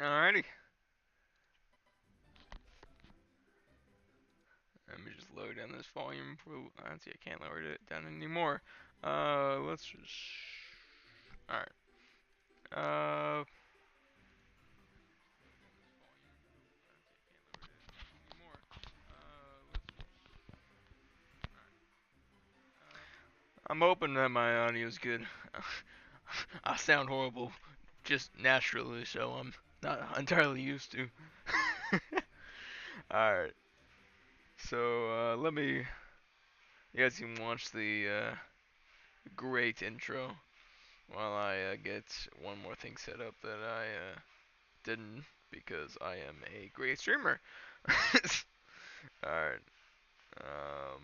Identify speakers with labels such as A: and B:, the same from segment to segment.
A: Alrighty. Let me just lower down this volume. See, I can't lower it down anymore. Let's just. Alright. Uh. I'm hoping that my audio is good. I sound horrible just naturally, so I'm not entirely used to. Alright. So, let me. You guys can watch the great intro while I get one more thing set up that I didn't because I am a great streamer. Alright. Um,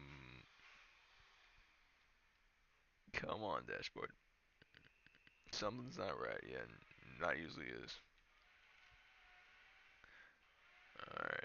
A: come on, dashboard. Something's not right yet. Not usually is. Alright.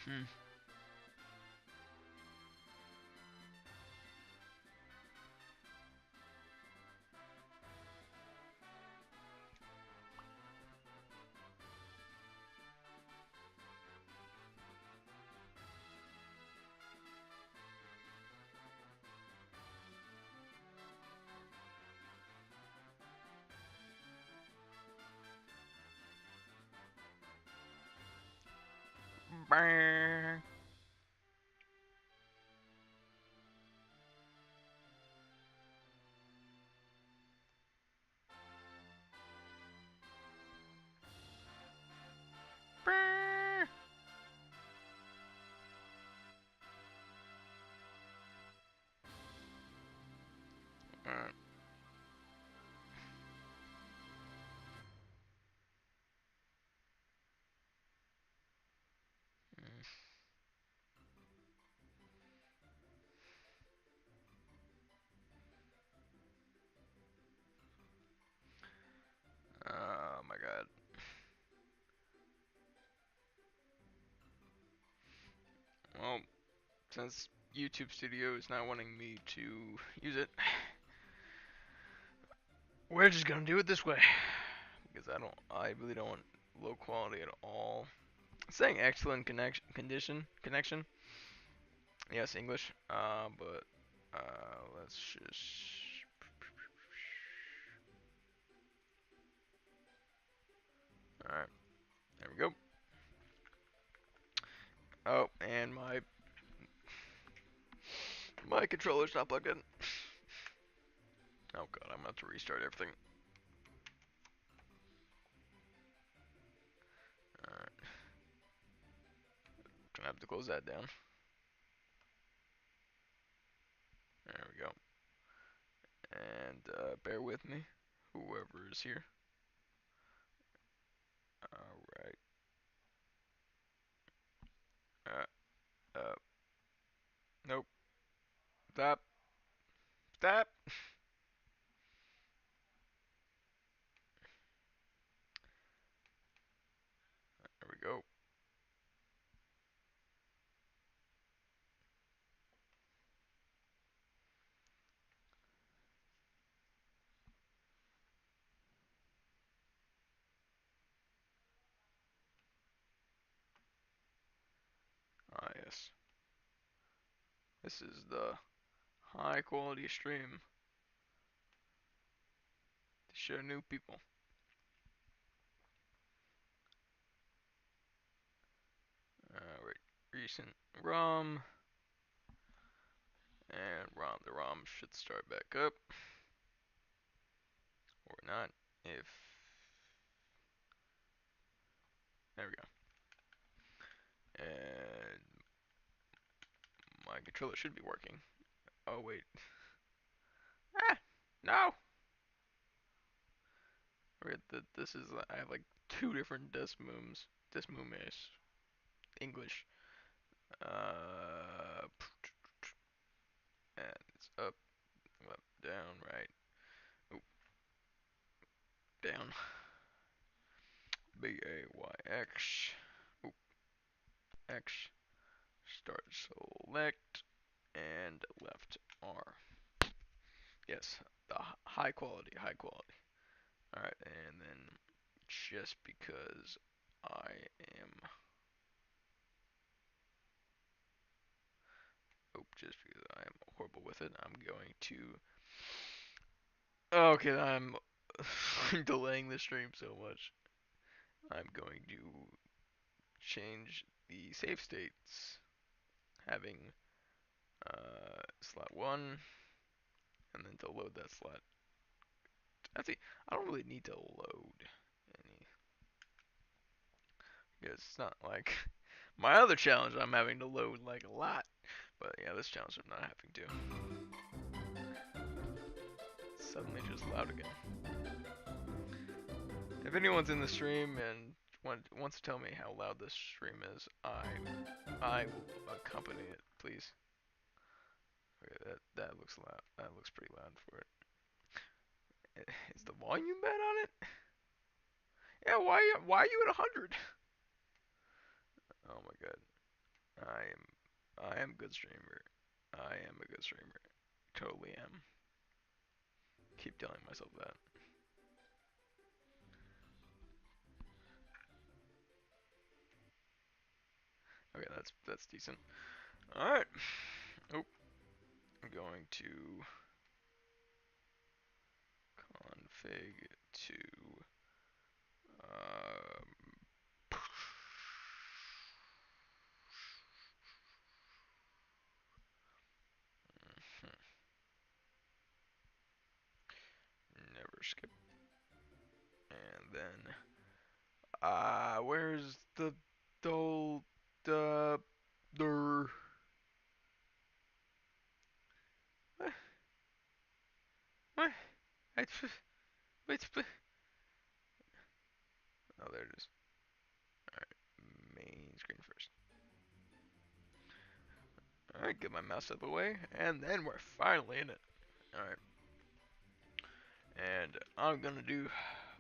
A: Hmm. Brrr. Brrr. Alright. Oh my god. Well, since YouTube Studio is not wanting me to use it, we're just gonna do it this way. Because I really don't want low quality at all. It's saying excellent connection. Yes, English. But let's just. All right, there we go. Oh, and my controller's not plugged in. Oh god, I'm gonna have to restart everything. All right, gonna have to close that down. There we go. And bear with me, whoever is here. All right. Uh, nope. Stop. Stop. There we go. Ah, yes. This is the high quality stream to show new people. Right. Recent ROM. And the ROM should start back up. Or not. If. There we go. And my controller should be working. Oh, wait. Ah! No! This is. I have like two different Desmumes. Desmumes. English. Uh, and it's up, up, down, right, oop, down. BAYX, oop, X, start select, and left R. Yes, the high quality, high quality. Alright, and then just because I am, just because I am horrible with it, I'm going to, okay, I'm delaying the stream so much. I'm going to change the save states, having slot 1, and then to load that slot. Actually, I don't really need to load any, because it's not like my other challenge I'm having to load like a lot. But yeah, this challenge I'm not having to. Suddenly just loud again. If anyone's in the stream and wants to tell me how loud this stream is, I will accompany it, please. Okay, that looks loud. That looks pretty loud for it. Is the volume bad on it? Yeah, why are you at 100? Oh my god. I am a good streamer. I am a good streamer. Totally am. Keep telling myself that. Okay, that's decent. All right. Oh, I'm going to config to never skip. And then where's the old the what? What? I wait. Oh, there it is. All right, main screen first. All right, get my mouse out of the way, and then we're finally in it. All right, and I'm gonna do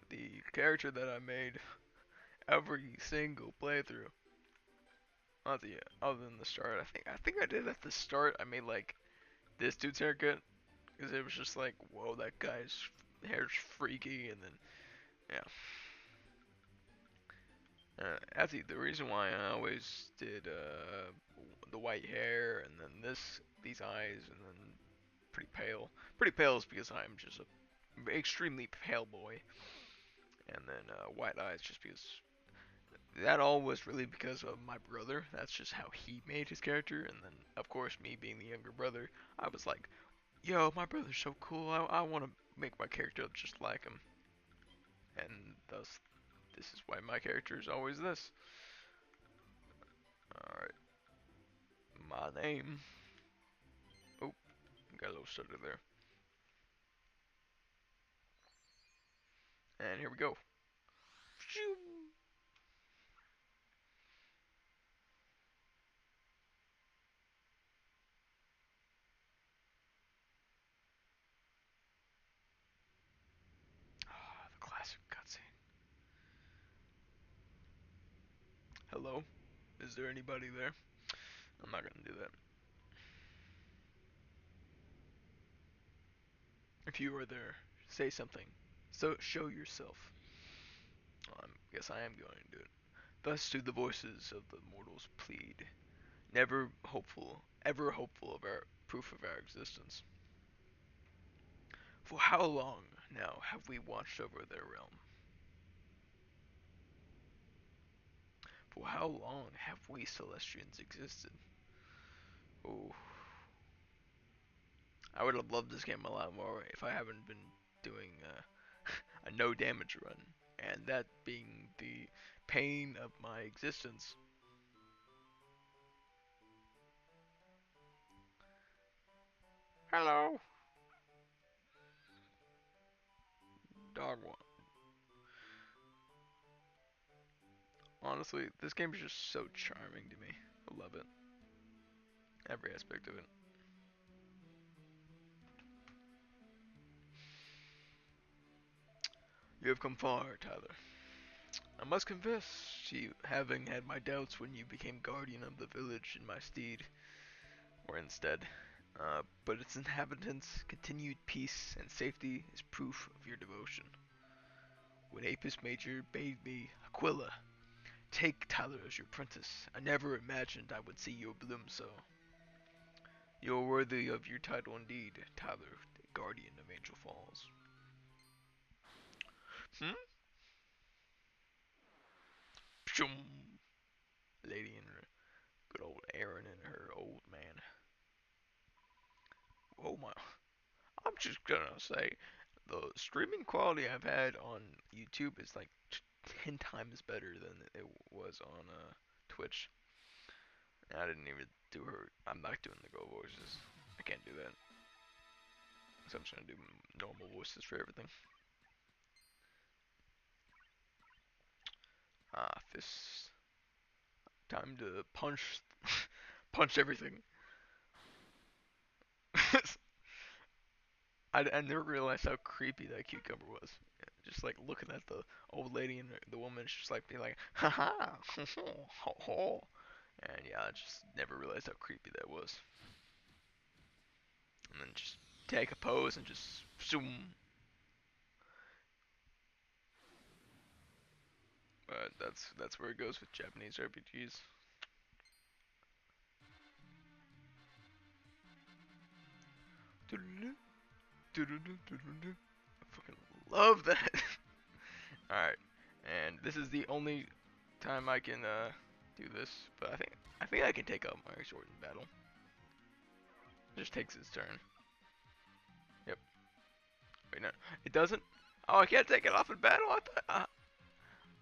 A: the character that I made every single playthrough. Not the other than the start. I think I did at the start. I made like this dude's haircut because it was just like, whoa, that guy's hair's freaky, and then yeah. Actually, the reason why I always did the white hair and then these eyes and then pretty pale is because I'm just a extremely pale boy, and then white eyes just because that all was really because of my brother. That's just how he made his character, and then of course me being the younger brother, I was like, yo, my brother's so cool. I want to make my character just like him, and thus this is why my character is always this. All right. My name. Oh, got a little stutter there. And here we go. Ah, the classic cutscene. Hello? Is there anybody there? I'm not gonna do that. If you are there, say something. So show yourself. Guess I am going to do it. Thus do the voices of the mortals plead, never hopeful, ever hopeful of our proof of our existence. For how long now have we watched over their realm? For how long have we Celestians existed? Oh, I would have loved this game a lot more if I haven't been doing a no damage run, and that being the pain of my existence. Hello, dog one. Honestly, this game is just so charming to me. I love it. Every aspect of it. You have come far, Tyler. I must confess to having had my doubts when you became guardian of the village in my stead, or instead. But its inhabitants' continued peace and safety is proof of your devotion. When Apis Major bade me, Aquila, take Tyler as your apprentice, I never imagined I would see you bloom so. You are worthy of your title indeed, Tyler, the guardian of Angel Falls. Hmm? Pshum. Lady and her good old Aaron and her old man. Oh my. I'm just gonna say, the streaming quality I've had on YouTube is like 10 times better than it was on Twitch. And I didn't even do her. I'm not doing the girl voices. I can't do that. So I'm just gonna do normal voices for everything. Fists. Time to punch, punch everything. I never realized how creepy that cucumber was. Just like looking at the old lady and the woman, it's just like being like, ha ha, ho ho. And yeah, I just never realized how creepy that was. And then just take a pose and just zoom. But that's where it goes with Japanese RPGs. I fucking love that. Alright, and this is the only time I can do this, but I think I can take out my sword in battle. It just takes its turn. Yep. Wait, no, it doesn't. Oh, I can't take it off in battle. I thought,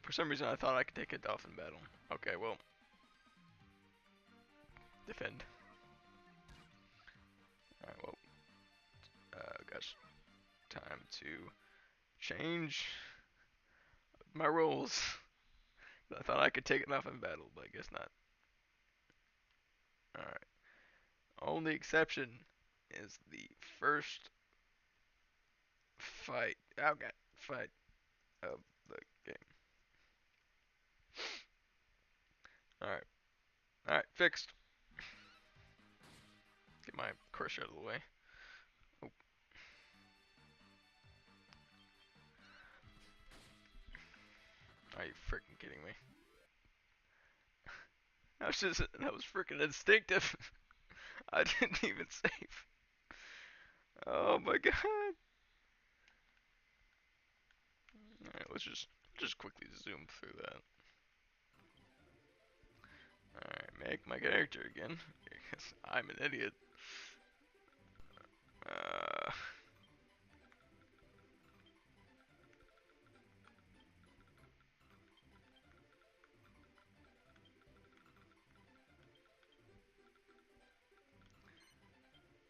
A: for some reason I thought I could take it off in battle. Okay, well, defend. Alright, well, gosh, time to change my rules. I thought I could take it off in battle, but I guess not. Alright. Only exception is the first fight of the game. Alright. Alright, fixed. Get my cursor out of the way. Oh. Are you freaking kidding me? That was freaking instinctive. I didn't even save. Oh my god. Alright, let's just quickly zoom through that. Alright, make my character again. Because I'm an idiot. Uh,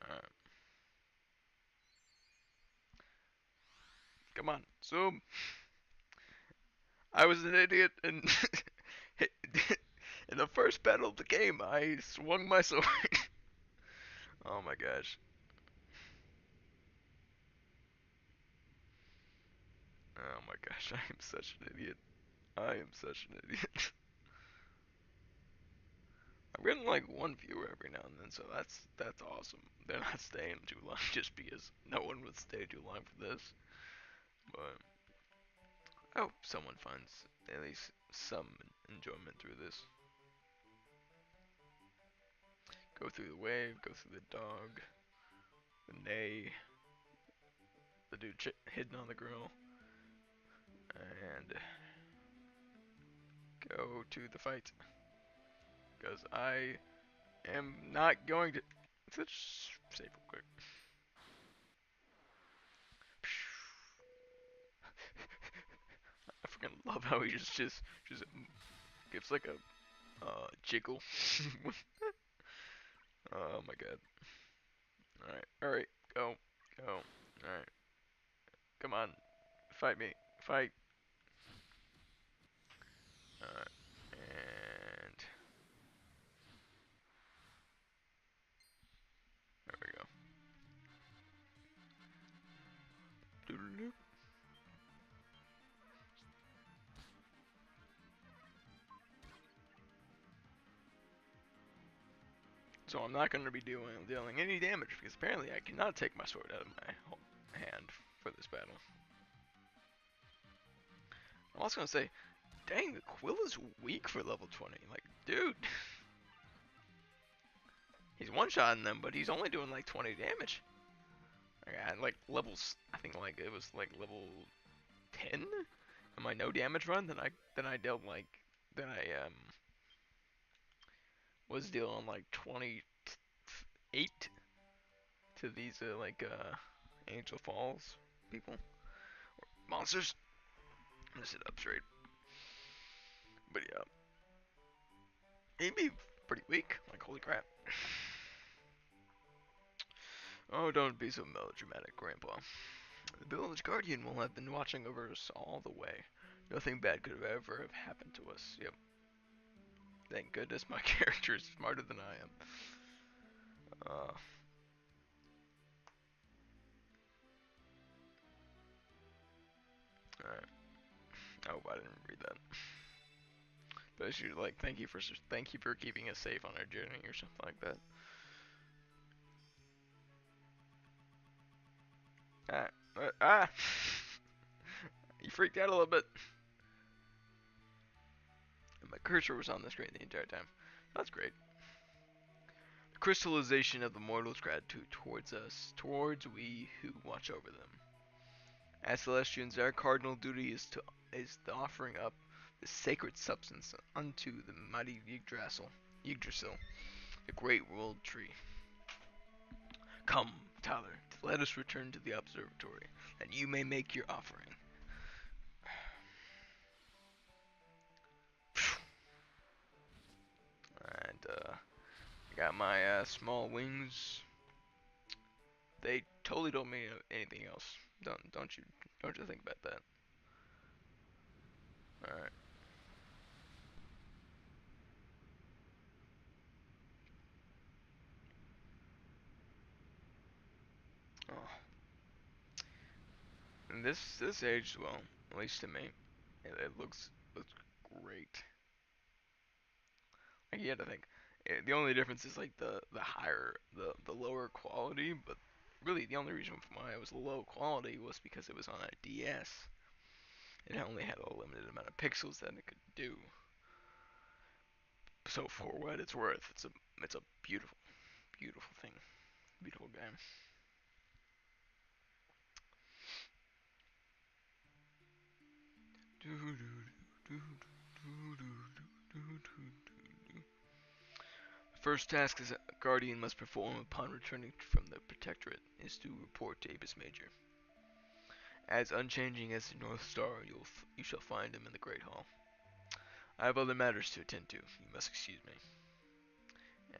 A: Alright. Come on, zoom. I was an idiot and in the first battle of the game I swung my sword. Oh my gosh. Oh my gosh, I am such an idiot. I am such an idiot. I'm getting like one viewer every now and then, so that's awesome. They're not staying too long just because no one would stay too long for this. But I hope someone finds at least some enjoyment through this. Go through the wave, go through the dog, the neigh, the dude hidden on the grill, and go to the fight. Because I am not going to. Let's just save real quick. I freaking love how he just gives like a jiggle. Oh my god. Alright, go, alright. Come on, fight me, fight. Alright, and So I'm not going to be dealing any damage because apparently I cannot take my sword out of my hand for this battle. I'm also going to say, dang, the Quill is weak for level 20. Like, dude. He's one-shotting them, but he's only doing like 20 damage. I had like levels, I think like it was like level 10 in my no damage run. Then I dealt like, then I was dealing like 28 to these Angel Falls people. Monsters. I'm gonna sit up straight. But yeah. He'd be pretty weak. Like, holy crap. Oh, don't be so melodramatic, Grandpa. The village guardian will have been watching over us all the way. Nothing bad could have ever have happened to us. Yep. Thank goodness my character is smarter than I am. Alright. Oh, I didn't read that. But I should like thank you for keeping us safe on our journey or something like that. Ah. You freaked out a little bit. And my cursor was on the screen the entire time. That's great. The crystallization of the mortal's gratitude towards us, towards we who watch over them. As Celestians, our cardinal duty is the offering up the sacred substance unto the mighty Yggdrasil, the great world tree. Come, Tyler, let us return to the observatory, that you may make your offering. And I got my small wings. They totally don't mean anything else. Don't you think about that. All right. Oh. And this aged well, at least to me. It looks great. Like you had to think. The only difference is like the lower quality, but really the only reason why it was low quality was because it was on a DS. It only had a limited amount of pixels that it could do. So for what it's worth, it's a beautiful thing, beautiful game. The first task a guardian must perform upon returning from the protectorate is to report to Apis Major. As unchanging as the North Star, you shall find him in the Great Hall. I have other matters to attend to. You must excuse me.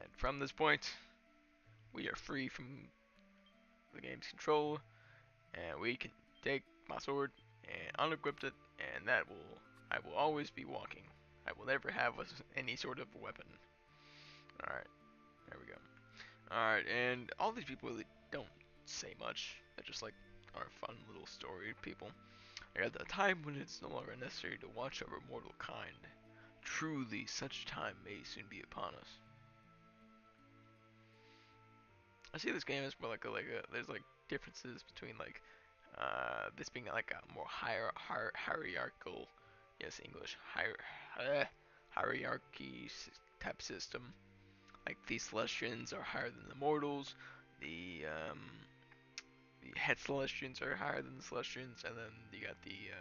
A: And from this point, we are free from the game's control, and we can take my sword and unequip it, and I will always be walking. I will never have any sort of weapon. Alright, there we go. Alright, and all these people really don't say much. They're just like our fun little story people. Like at the time when it's no longer necessary to watch over mortal kind, truly such time may soon be upon us. I see this game as more like there's like differences between like this being like a more hierarchical, yes, English, hierarchy type system. Like the Celestians are higher than the mortals, the head Celestians are higher than the Celestians, and then you got the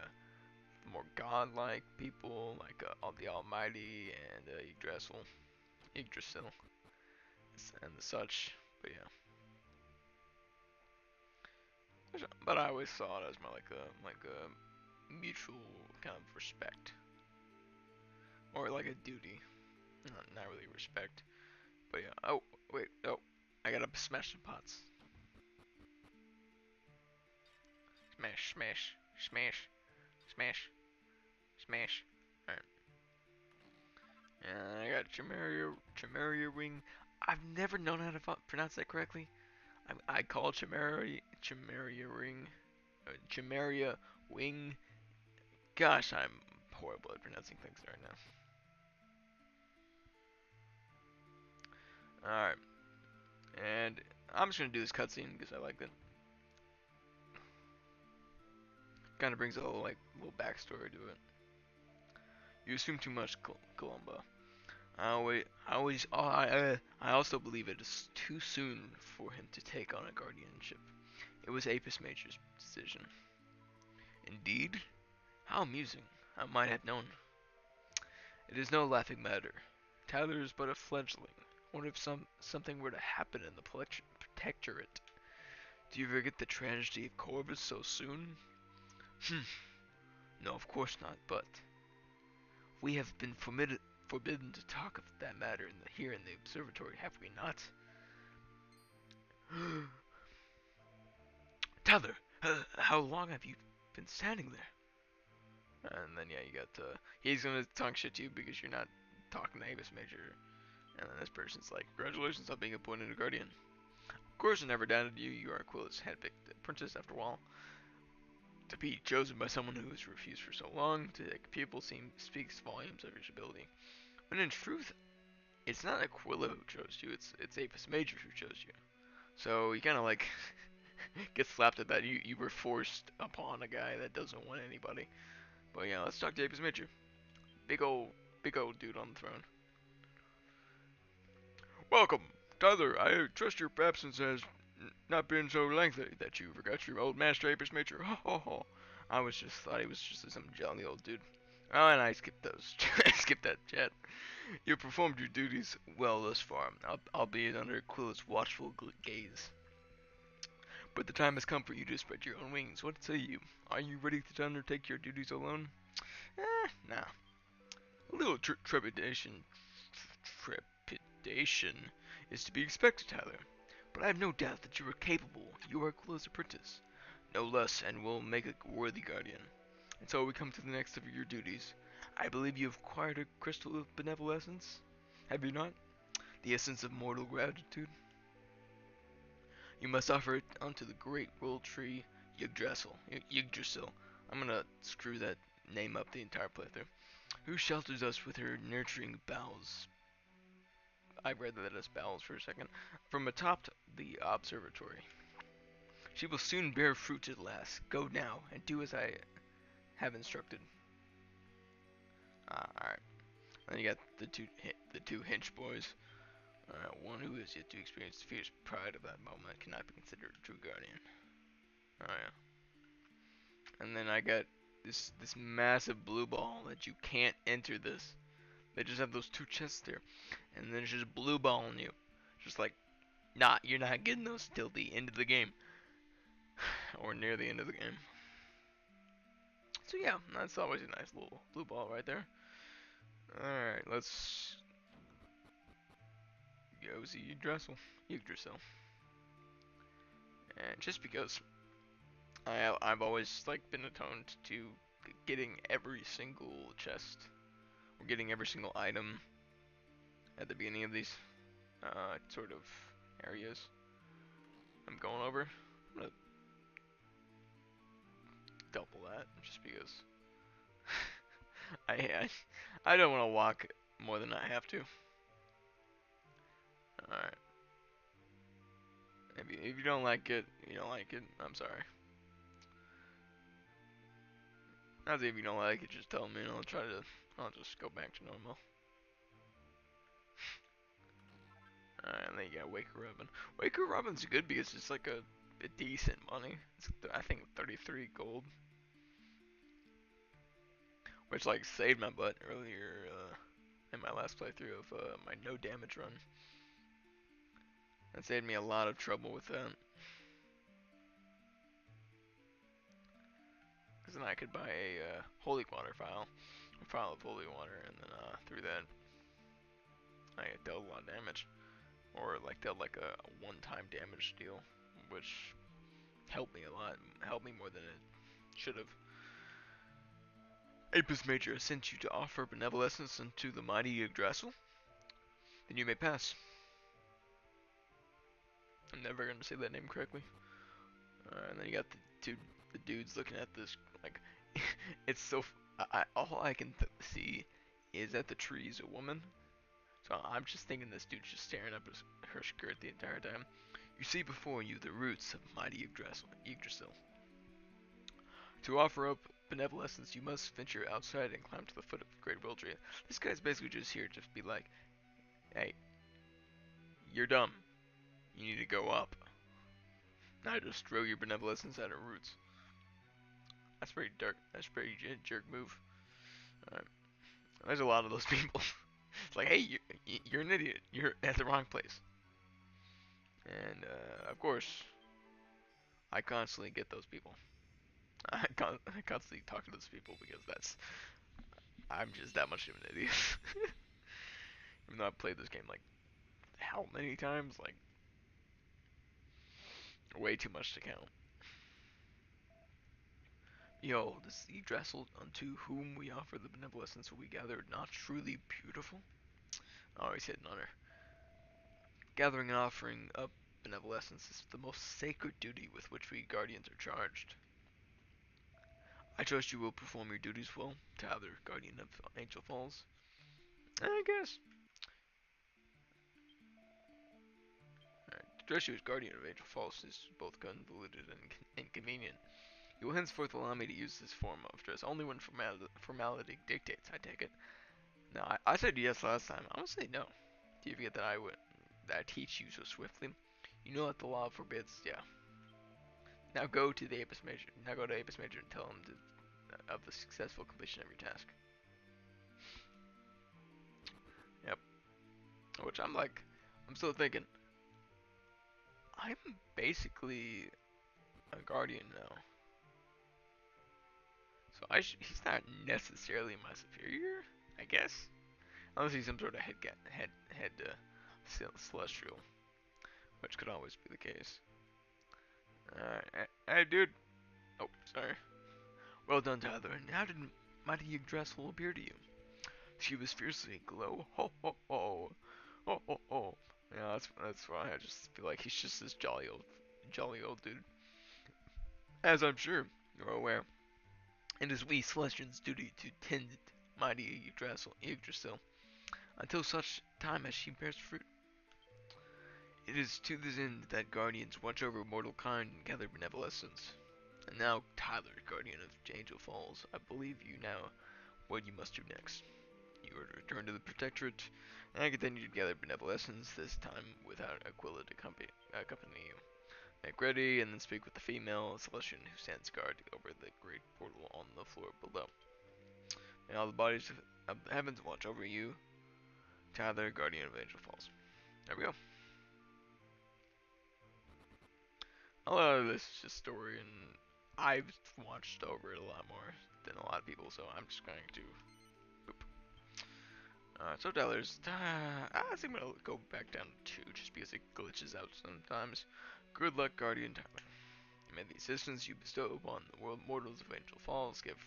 A: more godlike people like all the Almighty and Yggdrasil, and such. But yeah. But I always saw it as more like a mutual kind of respect, or like a duty, not really respect. But yeah. Oh wait, oh, I gotta smash some pots. Smash, smash, smash, smash, smash. Alright. I got Chimeria ring. I've never known how to pronounce that correctly. I call it Chimeria ring, Chimeria Wing. Gosh, I'm horrible at pronouncing things right now. Alright, and I'm just gonna do this cutscene because I like it. Kind of brings a whole like little backstory to it. You assume too much, Columba. I also believe it is too soon for him to take on a guardianship. It was Apis Major's decision. Indeed? How amusing. I might have known. It is no laughing matter. Tyler is but a fledgling. What if something were to happen in the protectorate? Do you forget the tragedy of Corvus so soon? No, of course not, but we have been forbidden to talk of that matter here in the observatory, have we not? Tyler, how long have you been standing there? And then yeah, you got he's gonna talk shit to you because you're not talking to Avis Major. And then this person's like, congratulations on being appointed a guardian. Of course I never doubted you, you are Aquila's handpicked princess after all. To be chosen by someone who has refused for so long to take a pupil speaks volumes of your ability. When in truth, it's not Aquila who chose you, it's Apis Major who chose you. So you kinda like get slapped at that. You were forced upon a guy that doesn't want anybody. But yeah, let's talk to Apis Major. Big old dude on the throne. Welcome, Tyler. I trust your absence has not been so lengthy that you forgot your old master Apis Major. Ho ho ho. I was just thought he was just some jolly old dude. Oh, and I skipped those. I skipped that chat. You performed your duties well thus far, albeit under Aquila's watchful gaze. But the time has come for you to spread your own wings. What say you? Are you ready to undertake your duties alone? Nah. A little trepidation is to be expected, Tyler. But I have no doubt that you are capable. You are Aquila's apprentice. No less, and will make a worthy guardian. And so we come to the next of your duties. I believe you have acquired a crystal of benevolence? Have you not? The essence of mortal gratitude? You must offer it unto the great world tree Yggdrasil. I'm gonna screw that name up the entire playthrough. Who shelters us with her nurturing boughs? I read that as bowels for a second. From atop the observatory. She will soon bear fruit at last. Go now, and do as I have instructed. Alright. Then you got the two hench boys. One who has yet to experience the fierce pride of that moment cannot be considered a true guardian. Oh yeah. And then I got this massive blue ball that you can't enter this. They just have those two chests there, and then it's just blue balling you. Just like, nah, you're not getting those till the end of the game, or near the end of the game. So yeah, that's always a nice little blue ball right there. Alright, let's go see Yggdrasil. And just because I've always like been attuned to getting every single chest, or getting every single item at the beginning of these sort of areas I'm going over. I'm gonna double that just because I don't want to walk more than I have to. Alright. If you don't like it, you don't like it. I'm sorry. Not if you don't like it, just tell me and I'll just go back to normal. Alright, and then you got Waker Robin. Waker Robin's good because it's like a decent money. It's, I think 33 gold. Which like saved my butt earlier in my last playthrough of my no damage run. That saved me a lot of trouble with that. Because then I could buy a holy water a file of holy water, and then through that I dealt a lot of damage. Or like dealt like a one-time damage deal, which helped me a lot, helped me more than it should have. Apis Major sent you to offer benevolence unto the mighty Yggdrasil. Then you may pass. I'm never gonna say that name correctly. And then you got the two the dude's looking at this like it's so. All I can see is that the tree's a woman. So I'm just thinking this dude's just staring up her skirt the entire time. You see before you the roots of mighty Yggdrasil. To offer up benevolence, you must venture outside and climb to the foot of the Great World Tree. This guy's basically just here to be like, hey, you're dumb. You need to go up. Not just throw your benevolence at her roots. That's pretty dark. That's pretty jerk move. Alright. There's a lot of those people. It's like, hey, you're an idiot. You're at the wrong place. And of course, I constantly get those people. I constantly talk to those people because I'm just that much of an idiot. Even though I've played this game like how many times? Like way too much to count. Yo, this Yggdrasil unto whom we offer the benevolence will be gathered not truly beautiful? Always hitting on her. Gathering and offering up benevolence is the most sacred duty with which we guardians are charged. I trust you will perform your duties well, Tyler, guardian of Angel Falls. I guess. Alright. To trust you as guardian of Angel Falls is both convoluted and inconvenient. You will henceforth allow me to use this form of dress only when formality dictates, I take it. Now, I said yes last time. I'm gonna say no. Do you forget that that I teach you so swiftly? You know that the law forbids, yeah. Now go to the Apis Major. Now go to Apis Major and tell him of the successful completion of your task. Yep. Which I'm still thinking, I'm basically a guardian now. So he's not necessarily my superior, I guess. Unless he's some sort of head celestial, which could always be the case. Hey dude. Oh, sorry. Well done, Tyler. And how did Mighty Yggdrasil appear to you? She was fiercely aglow. Ho ho ho. Ho ho ho. Yeah, that's why I just feel like he's just this jolly old dude. As I'm sure you're aware, it is we Celestians' duty to tend Mighty Yggdrasil until such time as she bears fruit. It is to this end that guardians watch over mortal kind and gather benevolence. And now, Tyler, guardian of Angel Falls, I believe you now what you must do next. You are to return to the Protectorate and continue to gather benevolence, this time without Aquila to accompany you. Make ready and then speak with the female Celestian who stands guard over the great portal on the floor below. May all the bodies of the heavens watch over you, Tyler, guardian of Angel Falls. There we go. A lot of this is just story, and I've watched over it a lot more than a lot of people, so I'm just going to boop. So Tyler's, I think I'm gonna go back down to 2 just because it glitches out sometimes. Good luck, Guardian Tyler. May the assistance you bestow upon the world mortals of Angel Falls give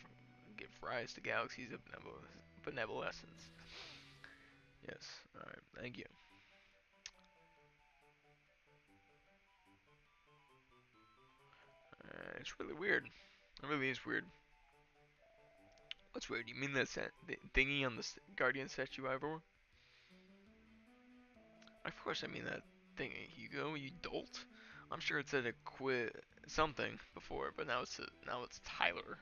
A: rise to galaxies of benevolence. Yes, alright, thank you. It's really weird. It really is weird. What's weird? You mean the thingy on the Guardian statue I wore? Of course I mean that thingy, Hugo, you dolt. I'm sure it said a quit something before, but now it's Tyler.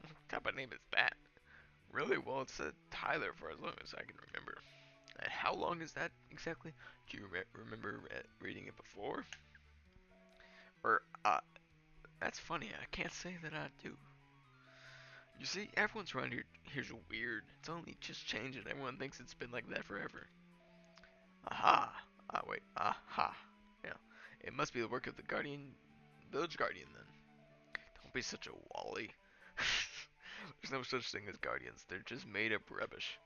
A: What type of name is that? Really? Well, it said Tyler for as long as I can remember. And how long is that exactly? Do you remember reading it before? Or, that's funny. I can't say that I do. You see, everyone's around here's weird. It's only just changed and everyone thinks it's been like that forever. Aha! Ah, wait. Aha! Yeah. It must be the work of the village guardian then. Don't be such a wally. There's no such thing as guardians. They're just made up rubbish.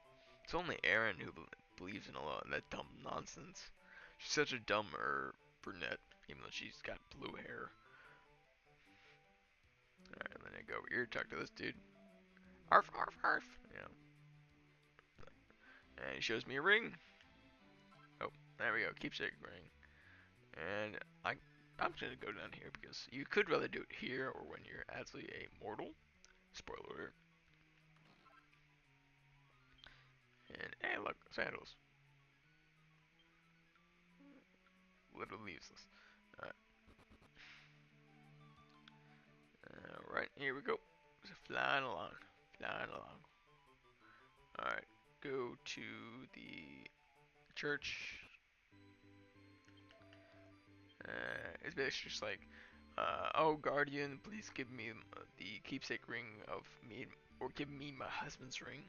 A: It's only Erin who believes in a lot of that dumb nonsense. She's such a dumb brunette, even though she's got blue hair. Alright, then I go over here, talk to this dude. Arf, arf, arf. Yeah. And he shows me a ring. Oh, there we go. Keepsake ring. And I'm just gonna go down here because you could rather do it here or when you're actually a mortal. Spoiler alert. And hey, look, sandals. Literally useless. Alright. Alright, here we go. Just flying along. Flying along. Alright. Go to the church. It's basically just like, oh guardian, please give me the keepsake ring of me, or give me my husband's ring.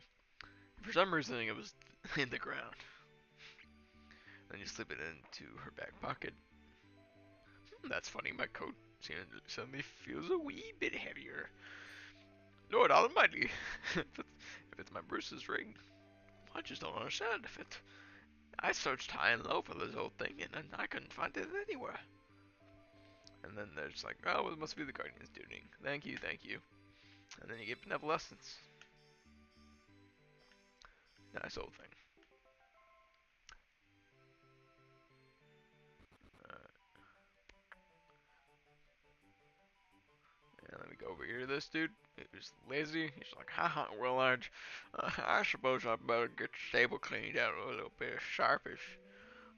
A: For some reason, it was in the ground. Then you slip it into her back pocket. That's funny. My coat suddenly feels a wee bit heavier. Lord Almighty, if it's my Bruce's ring, I just don't understand. If it, I searched high and low for this whole thing, and I couldn't find it anywhere. And then there's like, oh, it must be the Guardian's doing. Thank you, thank you. And then you get benevolence. Nice old thing. And let me go over here to this dude. He's lazy. He's like, haha, well, I suppose I better get the stable cleaned out a little bit sharpish.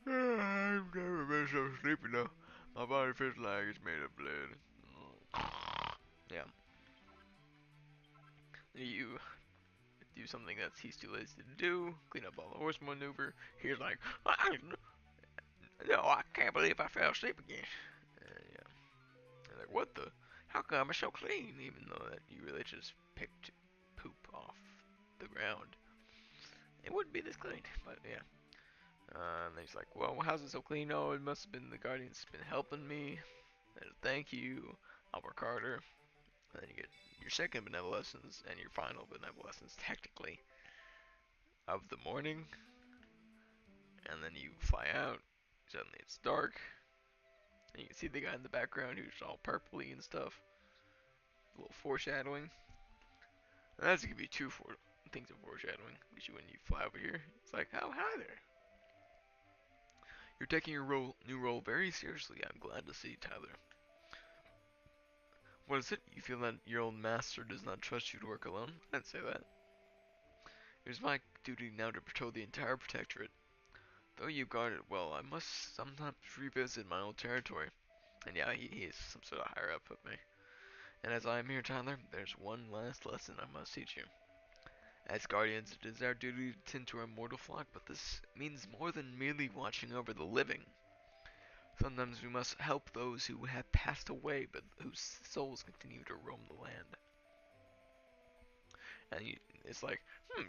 A: I've never been so sleepy though. My body feels like it's made of blood. Yeah. You do something that he's too lazy to do. Clean up all the horse maneuver. He's like, no, I can't believe I fell asleep again. Yeah. And like, what the? How come it's so clean? Even though that you really just picked poop off the ground. It wouldn't be this clean, but yeah. And he's like, well, how's it so clean? Oh, it must have been the Guardian's been helping me. And thank you. I'll work harder. And then you get your second benevolence and your final benevolence, technically, of the morning. And then you fly out. Suddenly it's dark. And you can see the guy in the background who's all purpley and stuff. A little foreshadowing. And that's give you two things of foreshadowing. Because when you fly over here, it's like, oh, hi there. You're taking your new role very seriously. I'm glad to see, Tyler. What is it? You feel that your old master does not trust you to work alone? I didn't say that. It is my duty now to patrol the entire protectorate. Though you guard it well, I must sometimes revisit my old territory. And yeah, he is some sort of higher up of me. And as I am here, Tyler, there's one last lesson I must teach you. As guardians, it is our duty to tend to our mortal flock, but this means more than merely watching over the living. Sometimes we must help those who have passed away, but whose souls continue to roam the land. And it's like,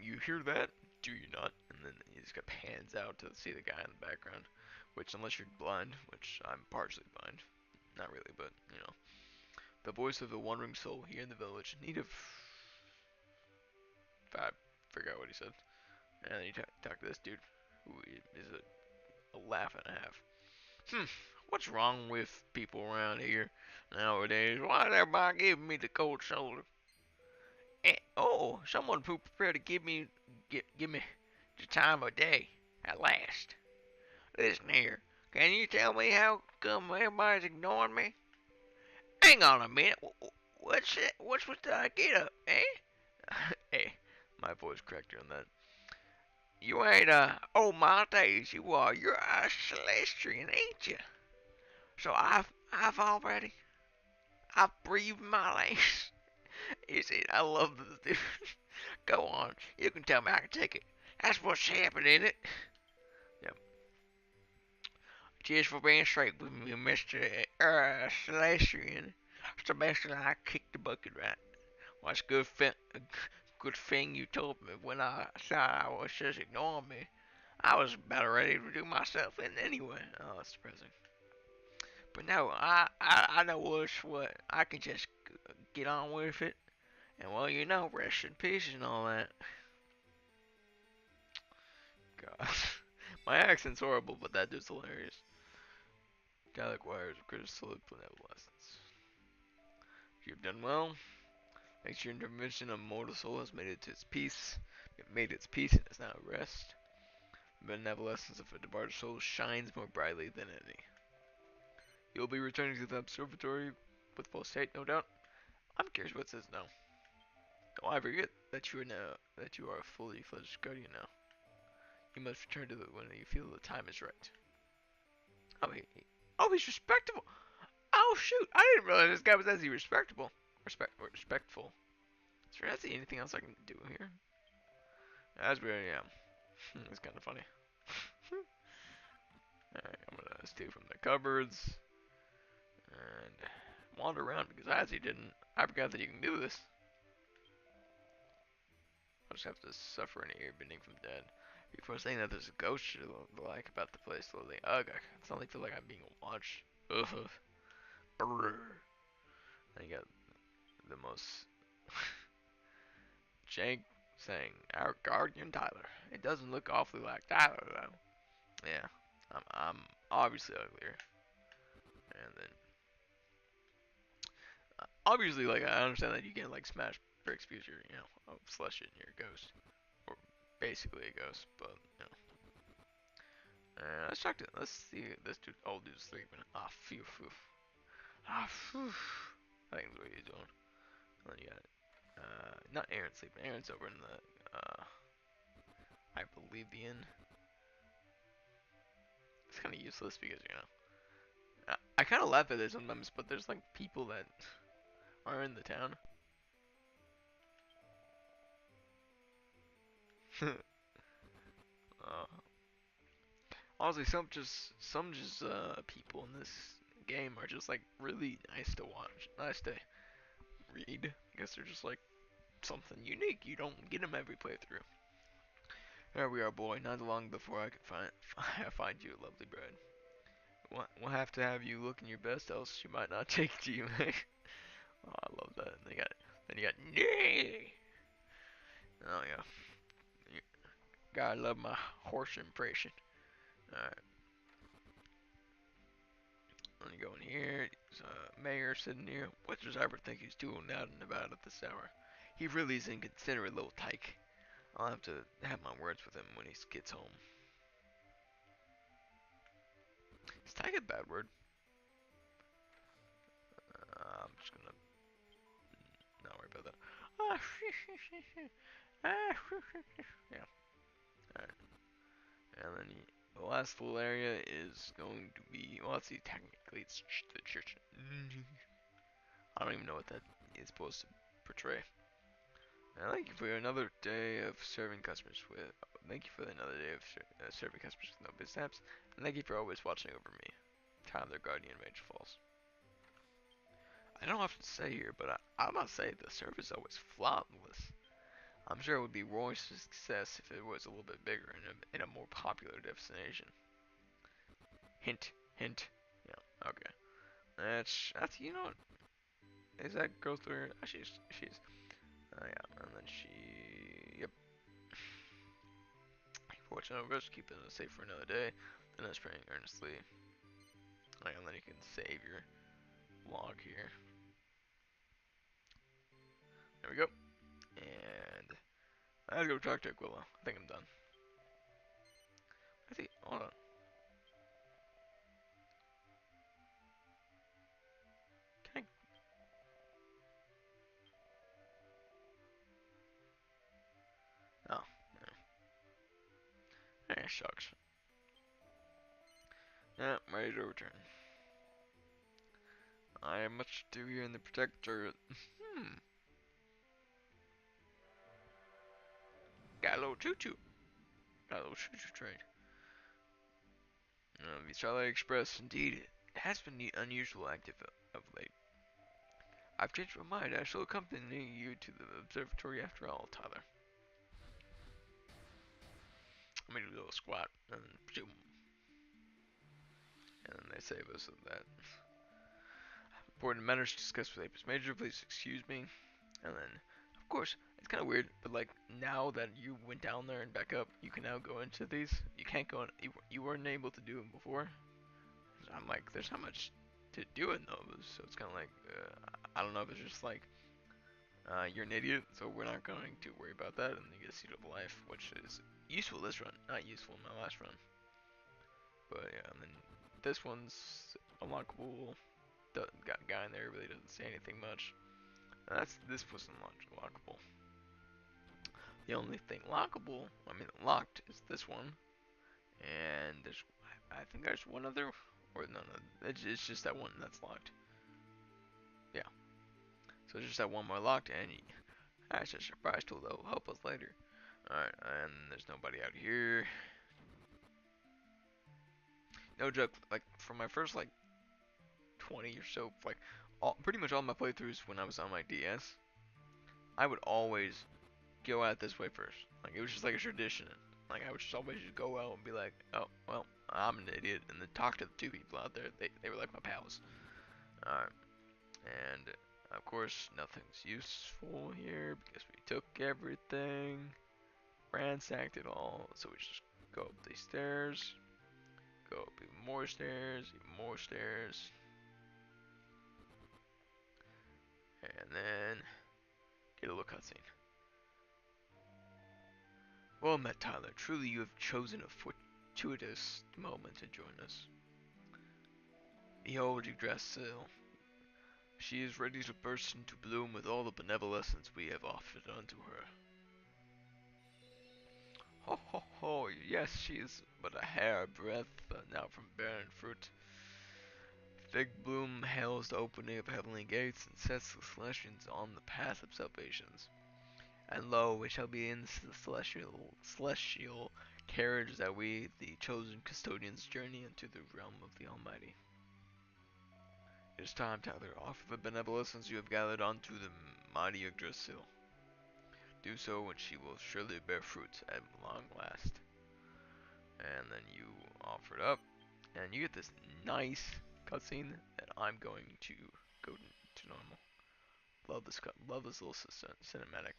A: you hear that? Do you not? And then he just pans out to see the guy in the background. Which, unless you're blind, which I'm partially blind. Not really, but, you know. The voice of the wandering soul here in the village. Need of... I forgot what he said. And then you talk to this dude, who is a laugh and a half. What's wrong with people around here nowadays? Why is everybody giving me the cold shoulder? Oh, someone who prepared to give me the time of day at last. Listen here, can you tell me how come everybody's ignoring me? Hang on a minute, what's it? What's with the get up, eh? Hey, my voice cracked on that. You ain't oh my days, you are. You're a Celestian, ain't you? So I've already, I've breathed my last. You see, I love this dude. Go on, you can tell me I can take it. That's what's happening, isn't it? Yep. Just for being straight with me, Mr. Celestian. Sebastian, I kicked the bucket right. Well, it's good thing you told me when I thought I was just ignoring me. I was about ready to do myself in anyway. Oh, that's depressing. But no, I know what's what. I can just get on with it. And well, you know, rest in peace and all that. God. My accent's horrible, but that dude's hilarious. Tyler acquires a critical benevolence. You've done well. Thanks to your intervention, a mortal soul has made it to its peace. It made its peace and is now at rest. The benevolence of a departed soul shines more brightly than any. You'll be returning to the observatory with full state, no doubt. I'm curious what it says now. Don't I forget that you are a fully fledged guardian now. You must return to the when you feel the time is right. Oh, he's respectable. Oh shoot! I didn't realize this guy was actually respectable. Respectful. Is there actually anything else I can do here? That's weird. Yeah, it's kind of funny. Alright, I'm gonna steal from the cupboards and wander around because I actually didn't. I forgot that you can do this. I'll just have to suffer an airbending from dead. Before saying that there's a ghost like about the place, slowly. Ugh, it's not like feel like I'm being watched. Ugh. Brrr. And you got the most jank saying, our guardian Tyler. It doesn't look awfully like Tyler though. Yeah, I'm obviously uglier. And then obviously, like, I understand that you can't like smash bricks because you're, slush it and you're a ghost, or basically a ghost. But let's see this dude, old dude's sleeping. Ah, phew, phew. Ah, phew. I think that's what he's doing. And then you got not Aaron sleeping. Aaron's over in the I believe the inn. It's kind of useless because I kind of laugh at it sometimes, but there's like people that are in the town. uh, Honestly, some people in this game are just like really nice to watch, nice to read. I guess they're just like something unique. You don't get them every playthrough. There we are, boy. Not long before I can find you a lovely bride. We'll have to have you looking your best, else she might not take to you, man. Oh, I love that. Then you got nay. Oh yeah, you gotta love my horse impression. All right. Let me go in here. There's a mayor sitting here. What does Albert think he's doing out and about at this hour? He really is an inconsiderate little tyke. I'll have to have my words with him when he gets home. Is tyke a bad word? I'm just gonna not worry about that. Yeah. Alright. And then the last little area is going to be, well, let's see, technically it's the church. I don't even know what that is supposed to portray. And thank you for another day of serving customers with. Thank you for another day of serving customers with no mishaps, and thank you for always watching over me. Tyler Guardian Rage Falls. I don't have to say here, but I must say the service is always flawless. I'm sure it would be roaring success if it was a little bit bigger in a more popular destination. Hint, hint. Yeah, okay. That's you know what? Is that girl through here? She's yeah, and then yep. Watching over us, keeping us safe for another day. Then I was praying earnestly. Right, and then you can save your log here. There we go. And I gotta go talk to Aquila. I think I'm done. I think, hold on. Can I? Oh, yeah. Shucks. Yeah, I'm ready to return. I have much to do here in the Protectorate. Got a little choo-choo. Got a little choo-choo train. The Starlight Express, indeed, it has been unusual active of late. I've changed my mind. I shall accompany you to the observatory after all, Tyler. Let me do a little squat, and zoom. And then they save us of that. Important matters discussed with Apis Major, please excuse me. And then, of course, it's kind of weird, but like now that you went down there and back up, you can now go into these. You can't go in, you weren't able to do them before. So I'm like, there's not much to do in those, so it's kind of like, I don't know if it's just like, you're an idiot, so we're not going to worry about that, and you get a seat of life, which is useful this run, not useful in my last run. But yeah, and then this one's unlockable. The guy in there really doesn't say anything much. This was unlockable. The only thing lockable, I mean locked, is this one. And I think there's one other, or no, it's just that one that's locked. Yeah, so it's just that one more locked, and that's a surprise tool that will help us later. Alright, and there's nobody out here. No joke, like for my first like 20 or so, like pretty much all my playthroughs when I was on my DS, I would always go out this way first. Like it was just like a tradition. Like I would just always just go out and be like, oh well, I'm an idiot, and then talk to the two people out there. They were like my pals. Alright, and of course nothing's useful here because we took everything, ransacked it all. So we just go up these stairs, go up even more stairs, and then get a little cutscene. Well met, Tyler. Truly you have chosen a fortuitous moment to join us. Behold Yggdrasil. She is ready to burst into bloom with all the benevolence we have offered unto her. Ho ho ho, yes, she is but a hair breadth now from barren fruit. Fig bloom hails the opening of heavenly gates and sets the Celestians on the path of salvations. And lo, it shall be in the celestial carriage that we, the chosen custodians, journey into the realm of the Almighty. It is time, Tyler, offer the benevolence you have gathered unto the mighty Yggdrasil. Do so, and she will surely bear fruit at long last. And then you offer it up, and you get this nice cutscene that I'm going to go to normal. Love this little cinematic.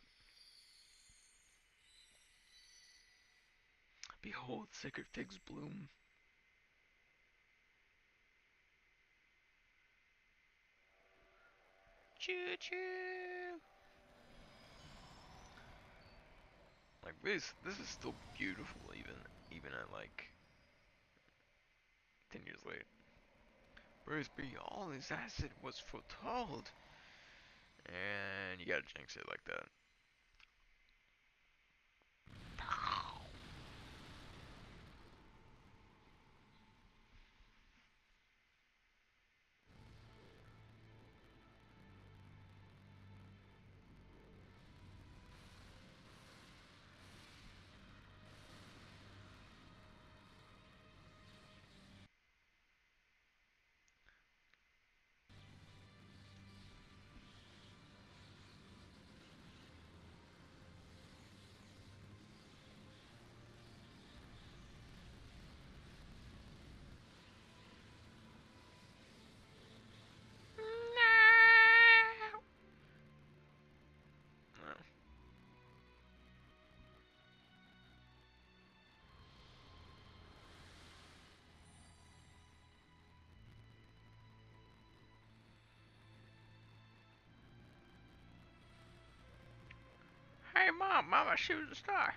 A: Behold, sacred figs bloom. Choo choo. Like this is still beautiful even at like 10 years late. Praise be, all this acid was foretold. And you gotta jinx it like that. No. Hey mom, mama, shoot the star.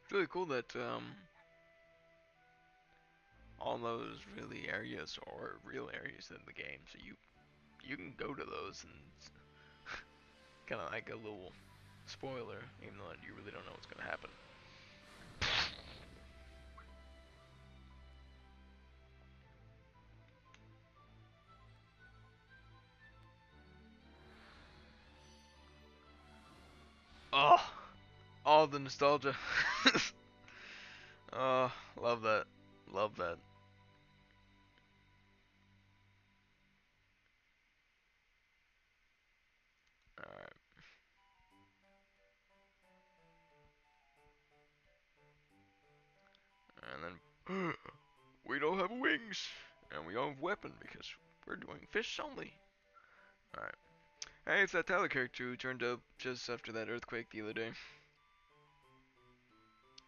A: It's really cool that all those really areas are real areas in the game, so you can go to those, and it's kind of like a little spoiler, even though you really don't know what's gonna happen. Oh, all the nostalgia. Oh, love that, love that. All right, and then wings, and we all have weapon because we're doing fish only. Alright. Hey, it's that Tyler character who turned up just after that earthquake the other day.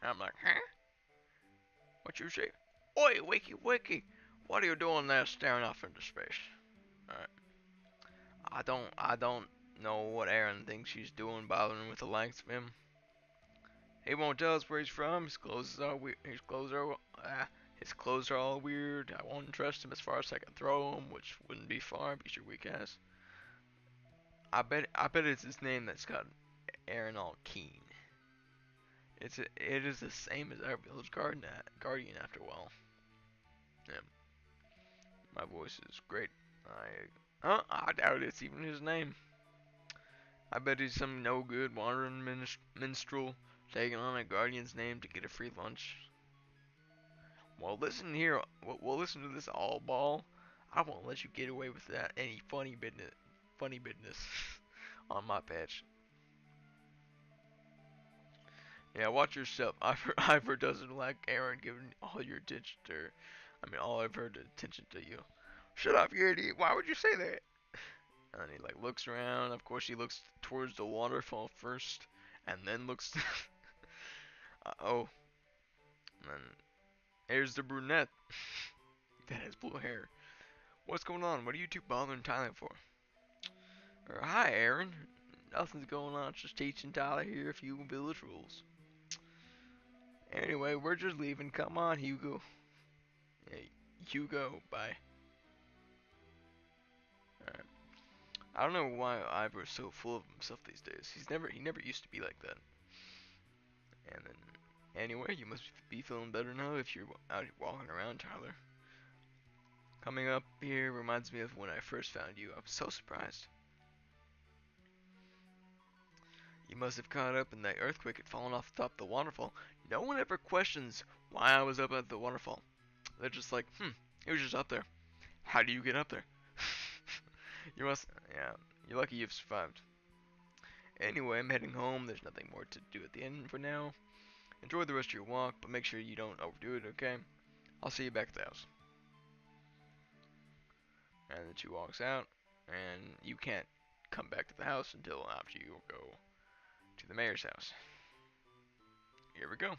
A: I'm like, huh? What you say? Oi, wakey wakey! What are you doing there staring off into space? Alright. I don't know what Aaron thinks she's doing bothering with the likes of him. He won't tell us where he's from. His clothes are weird. His clothes are all weird. I won't trust him as far as I can throw him, which wouldn't be far because you're weak ass. I bet it's his name that's got Aaron all keen. It is the same as our village guardian after a while. Yeah, my voice is great. I doubt it's even his name. I bet he's some no good wandering minstrel taking on a guardian's name to get a free lunch. Well, listen here. Well, listen to this all ball. I won't let you get away with that. Any funny business. Funny business on my patch. Yeah, watch yourself. Ivor doesn't like Aaron giving all your attention to her. I mean, all of her attention to you. Shut up, you idiot. Why would you say that? And he like looks around. Of course, he looks towards the waterfall first, and then looks. Oh, and then there's the brunette that has blue hair. What's going on? What are you two bothering Tyler for? Hi, Aaron. Nothing's going on. Just teaching Tyler here a few village rules. Anyway, we're just leaving. Come on, Hugo. Hey, Hugo. Bye. Alright. I don't know why Ivor's so full of himself these days. He never used to be like that. And then, anyway, you must be feeling better now if you're out walking around, Tyler. Coming up here reminds me of when I first found you. I was so surprised. You must have caught up in that earthquake had fallen off the top of the waterfall. No one ever questions why I was up at the waterfall. They're just like, it was just up there. How do you get up there? Yeah, you're lucky you've survived. Anyway, I'm heading home. There's nothing more to do at the end for now. Enjoy the rest of your walk, but make sure you don't overdo it, okay? I'll see you back at the house. And then she walks out, and you can't come back to the house until after you go to the mayor's house. Here we go.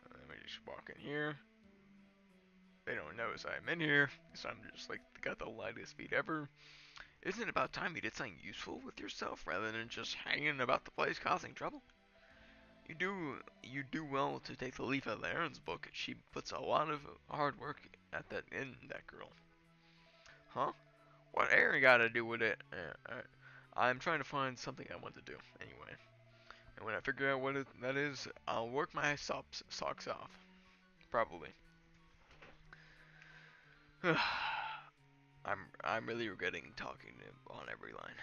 A: Let me just walk in here. They don't notice I'm in here, so I'm just like got the lightest feet ever. Isn't it about time you did something useful with yourself rather than just hanging about the place causing trouble? You do well to take the leaf out of Aaron's book. She puts a lot of hard work at that girl. Huh? What Aaron got to do with it? I'm trying to find something I want to do anyway. And when I figure out what that is, I'll work my socks off. Probably. I'm really regretting talking to him on every line.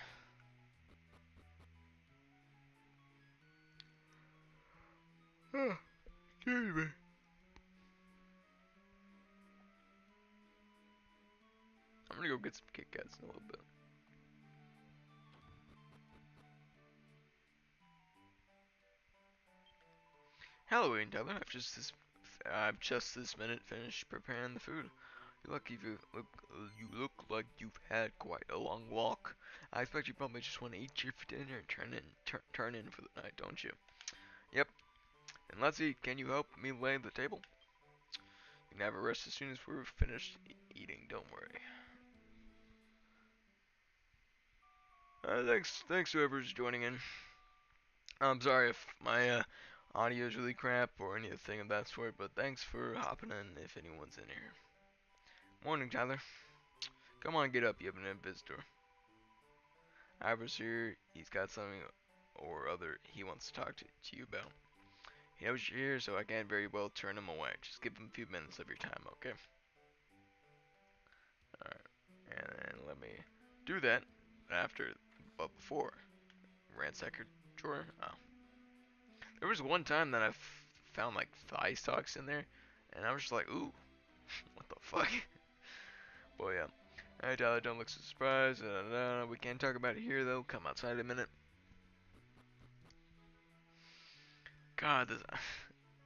A: Excuse me. I'm gonna go get some Kit Kats in a little bit. Halloween, Tyler. I've just this minute finished preparing the food. You look like you've had quite a long walk. I expect you probably just want to eat your dinner and turn in for the night, don't you? Yep. And let's eat. Can you help me lay the table? You can have a rest as soon as we're finished eating. Don't worry. Thanks whoever's joining in. I'm sorry if my audio is really crap or anything of that sort, but thanks for hopping in if anyone's in here. Morning, Tyler. Come on, get up. You have a visitor. Ivor's here. He's got something or other he wants to talk to you about. He knows you're here, so I can't very well turn him away. Just give him a few minutes of your time, okay? Alright. And then let me do that but before. Ransack your drawer. Oh. There was one time that I found like thigh socks in there, and I was just like, ooh, what the fuck? But yeah. Alright, Tyler, don't look so surprised. We can't talk about it here though. Come outside a minute. God, this.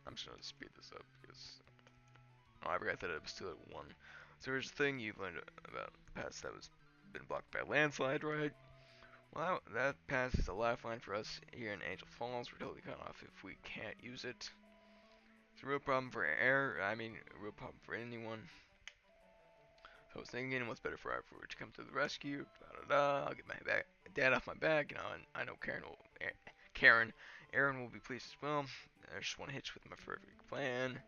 A: I'm just gonna speed this up because I forgot that it was still at 1. So here's the thing you've learned about the pass that was been blocked by a landslide, right? Well, that pass is a lifeline for us here in Angel Falls. We're totally cut off if we can't use it. It's a real problem for a real problem for anyone. So I was thinking, what's better for our food to come to the rescue? I'll get my dad off my back. You know, and I know Aaron will be pleased as well. I just want to hitch with my perfect plan.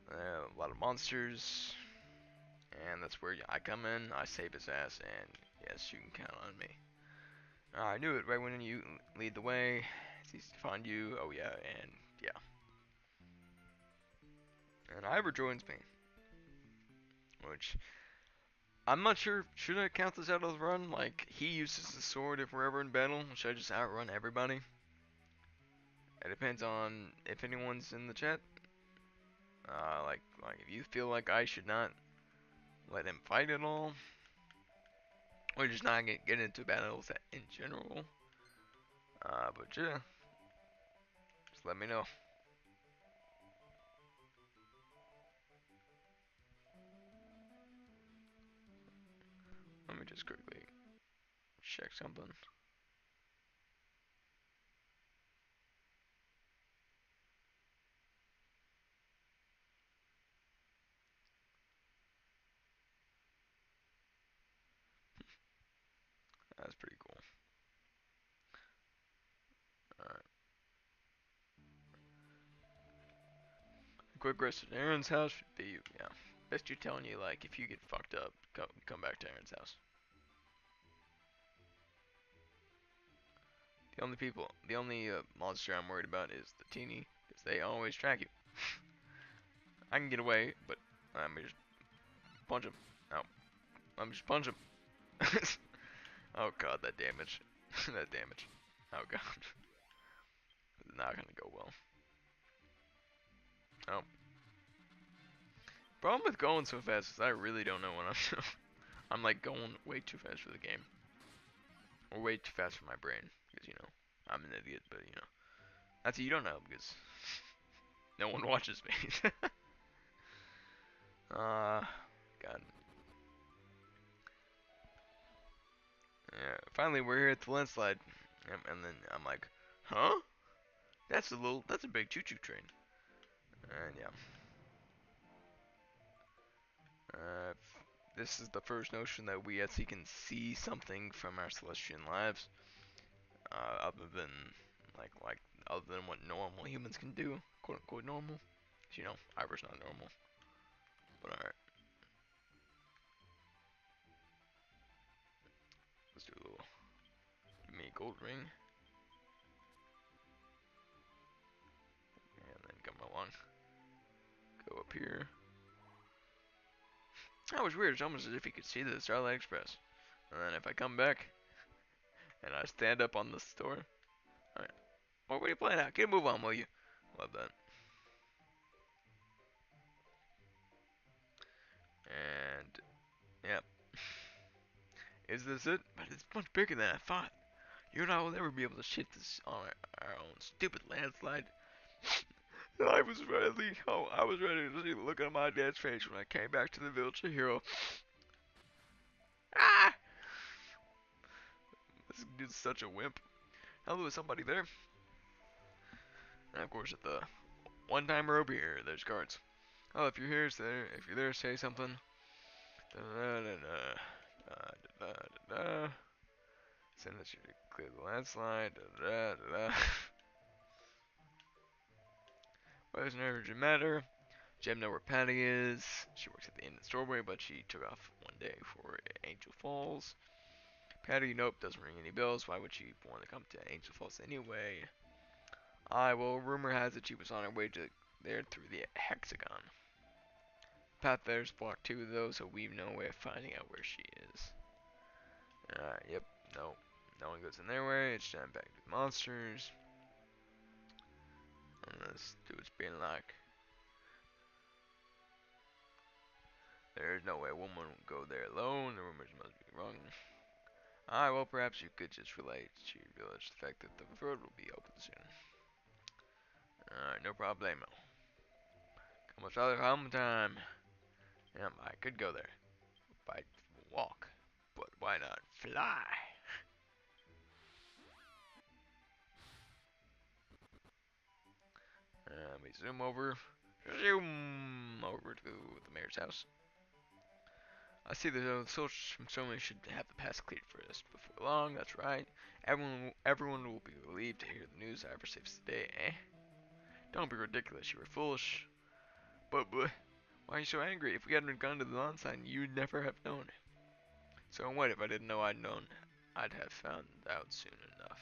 A: A lot of monsters, and that's where I come in. I save his ass, and yes, you can count on me. I knew it right when you lead the way. It's easy to find you. Oh yeah, and yeah. And Ivor joins me, which I'm not sure. Should I count this out as a run? Like he uses the sword if we're ever in battle. Should I just outrun everybody? It depends on if anyone's in the chat. Like if you feel like I should not let him fight at all, or just not get into battles in general. But yeah, just let me know. Let me just quickly check something. That's pretty cool. Alright. Quick rest at Aaron's house should be, yeah. Best you telling you, like, if you get fucked up, come back to Aaron's house. The only monster I'm worried about is the teeny, because they always track you. I can get away, but let me just punch him. Oh, let me just punch him. Oh god, that damage. That damage. Oh god. It's not gonna go well. Oh. Problem with going so fast is I really don't know what I'm doing. I'm like going way too fast for the game. Or way too fast for my brain. Because, you know, I'm an idiot, but, you know. That's what you don't know, because no one watches me. God. Yeah, finally we're here at the landslide. And then I'm like, huh? That's a big choo-choo train. And yeah. This is the first notion that we actually can see something from our celestial lives. Other than other than what normal humans can do, quote unquote normal. 'Cause, you know, Ivor's not normal. But alright, let's do a little. Give me a gold ring, and then come along. Go up here. That was weird. It's almost as if you could see the Starlight Express. And then if I come back and I stand up on the store, alright. What are you playing at? Get a move on, will you? Love that. And yep. Is this it? But it's much bigger than I thought. You and I will never be able to shit this on our own stupid landslide. I was ready. Oh, I was ready to see the look on my dad's face when I came back to the village of Hero. Ah! This dude's such a wimp. Hello, is somebody there? And of course, at the one timer over here, there's guards. Oh, if you're here, if you're there, say something. Da da da da da da da. Send us you to clear the landslide. Da da da da. Why doesn't it matter? Jem know where Patty is. She works at the inn and doorway, but she took off one day for Angel Falls. Patty, nope, doesn't ring any bells. Why would she want to come to Angel Falls anyway? Well, rumor has it she was on her way to there through the hexagon. Path there's blocked too, though, so we have no way of finding out where she is. Yep, no. No one goes in their way. It's jam packed with monsters. And this dude's being like, There's no way a woman would go there alone. The rumors must be wrong. Ah, well, perhaps you could just relate to your village the fact that the road will be open soon. Alright, no problemo. Como other home time. Yeah, I could go there by walk, but why not fly? We zoom over to the mayor's house. I see the soldiers from Somali should have the pass cleared for us before long. That's right. Everyone will be relieved to hear the news Ivor saves the day, eh? Don't be ridiculous. You were foolish. But why are you so angry? If we hadn't gone to the lawn sign, you'd never have known. So what if I didn't know I'd known? I'd have found out soon enough.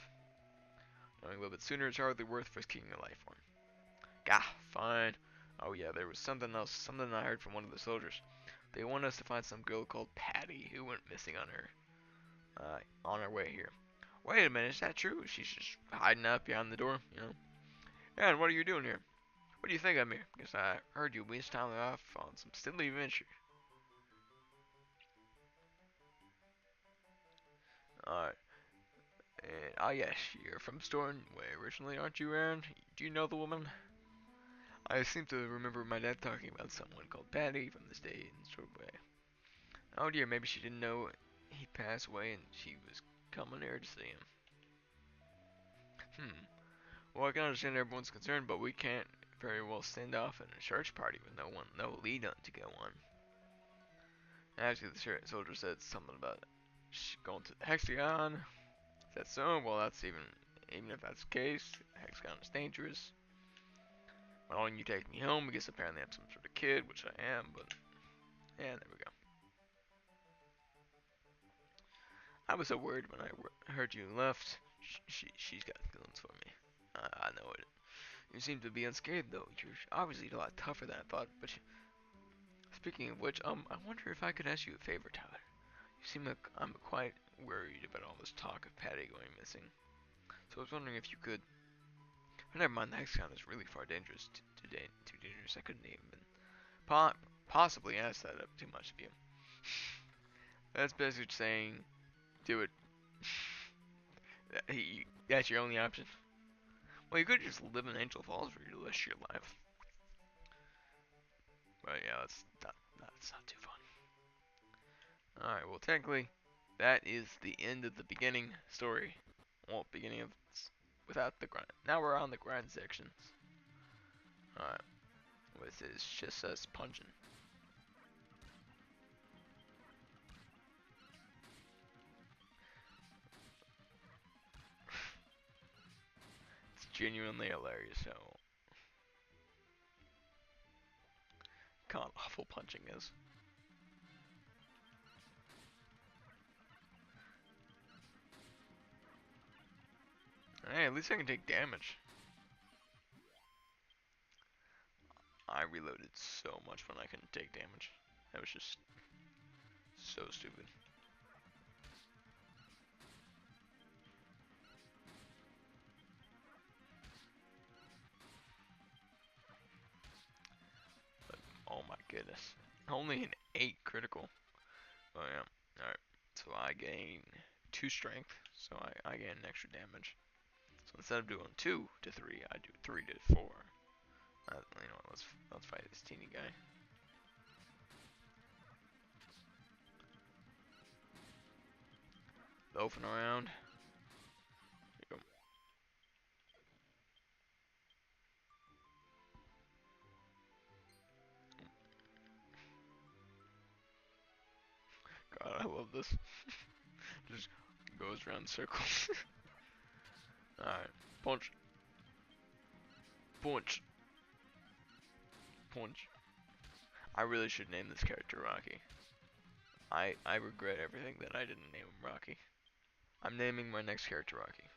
A: Knowing a little bit sooner is hardly worth risking your life for. Gah, fine. Oh yeah, there was something else. Something I heard from one of the soldiers. They want us to find some girl called Patty who went missing on her way here. Wait a minute, is that true? She's just hiding out behind the door, you know? Yeah, and what are you doing here? What do you think I'm here? Because I heard you waste time off on some silly adventure. Alright. And, ah yes, you're from Storn way originally, aren't you, Aaron? Do you know the woman? I seem to remember my dad talking about someone called Patty from this day in Stornway. Oh dear, maybe she didn't know he passed away and she was coming here to see him. Well, I can understand everyone's concerned, but we can't very well send off in a church party with no lead on to go on. Actually, the soldier said something about going to the Hexagon. Is that so? Well, that's even if that's the case, the Hexagon is dangerous. Why don't you take me home? Because apparently I'm some sort of kid, which I am, but yeah, there we go. I was so worried when I heard you left. She's got feelings for me. I know it. You seem to be unscathed though. You're obviously a lot tougher than I thought. But speaking of which, I wonder if I could ask you a favor, Tyler. You seem like I'm quite worried about all this talk of Patty going missing. So I was wondering if you could. Oh, never mind. The Hexagon is really far dangerous. Too dangerous. I couldn't even possibly ask that up too much of you. That's basically saying, do it. That's your only option. Well, you could just live in Angel Falls for the rest of your life. But yeah, that's not too fun. Alright, well technically, that is the end of the beginning story. Well, beginning of without the grind. Now we're on the grind sections. Alright, this is just us punching. It's genuinely hilarious how god awful punching is. Hey, at least I can take damage. I reloaded so much when I couldn't take damage. That was just so stupid. But, oh my goodness. Only an 8 critical. Oh yeah. Alright. So I gain 2 strength. So I gain an extra damage. So instead of doing 2 to 3, I do 3 to 4. You know what, let's fight this teeny guy. Loafing around. Here you go. God, I love this. Just goes around circles. Alright. Punch. Punch. Punch. I really should name this character Rocky. I regret everything that I didn't name him Rocky. I'm naming my next character Rocky.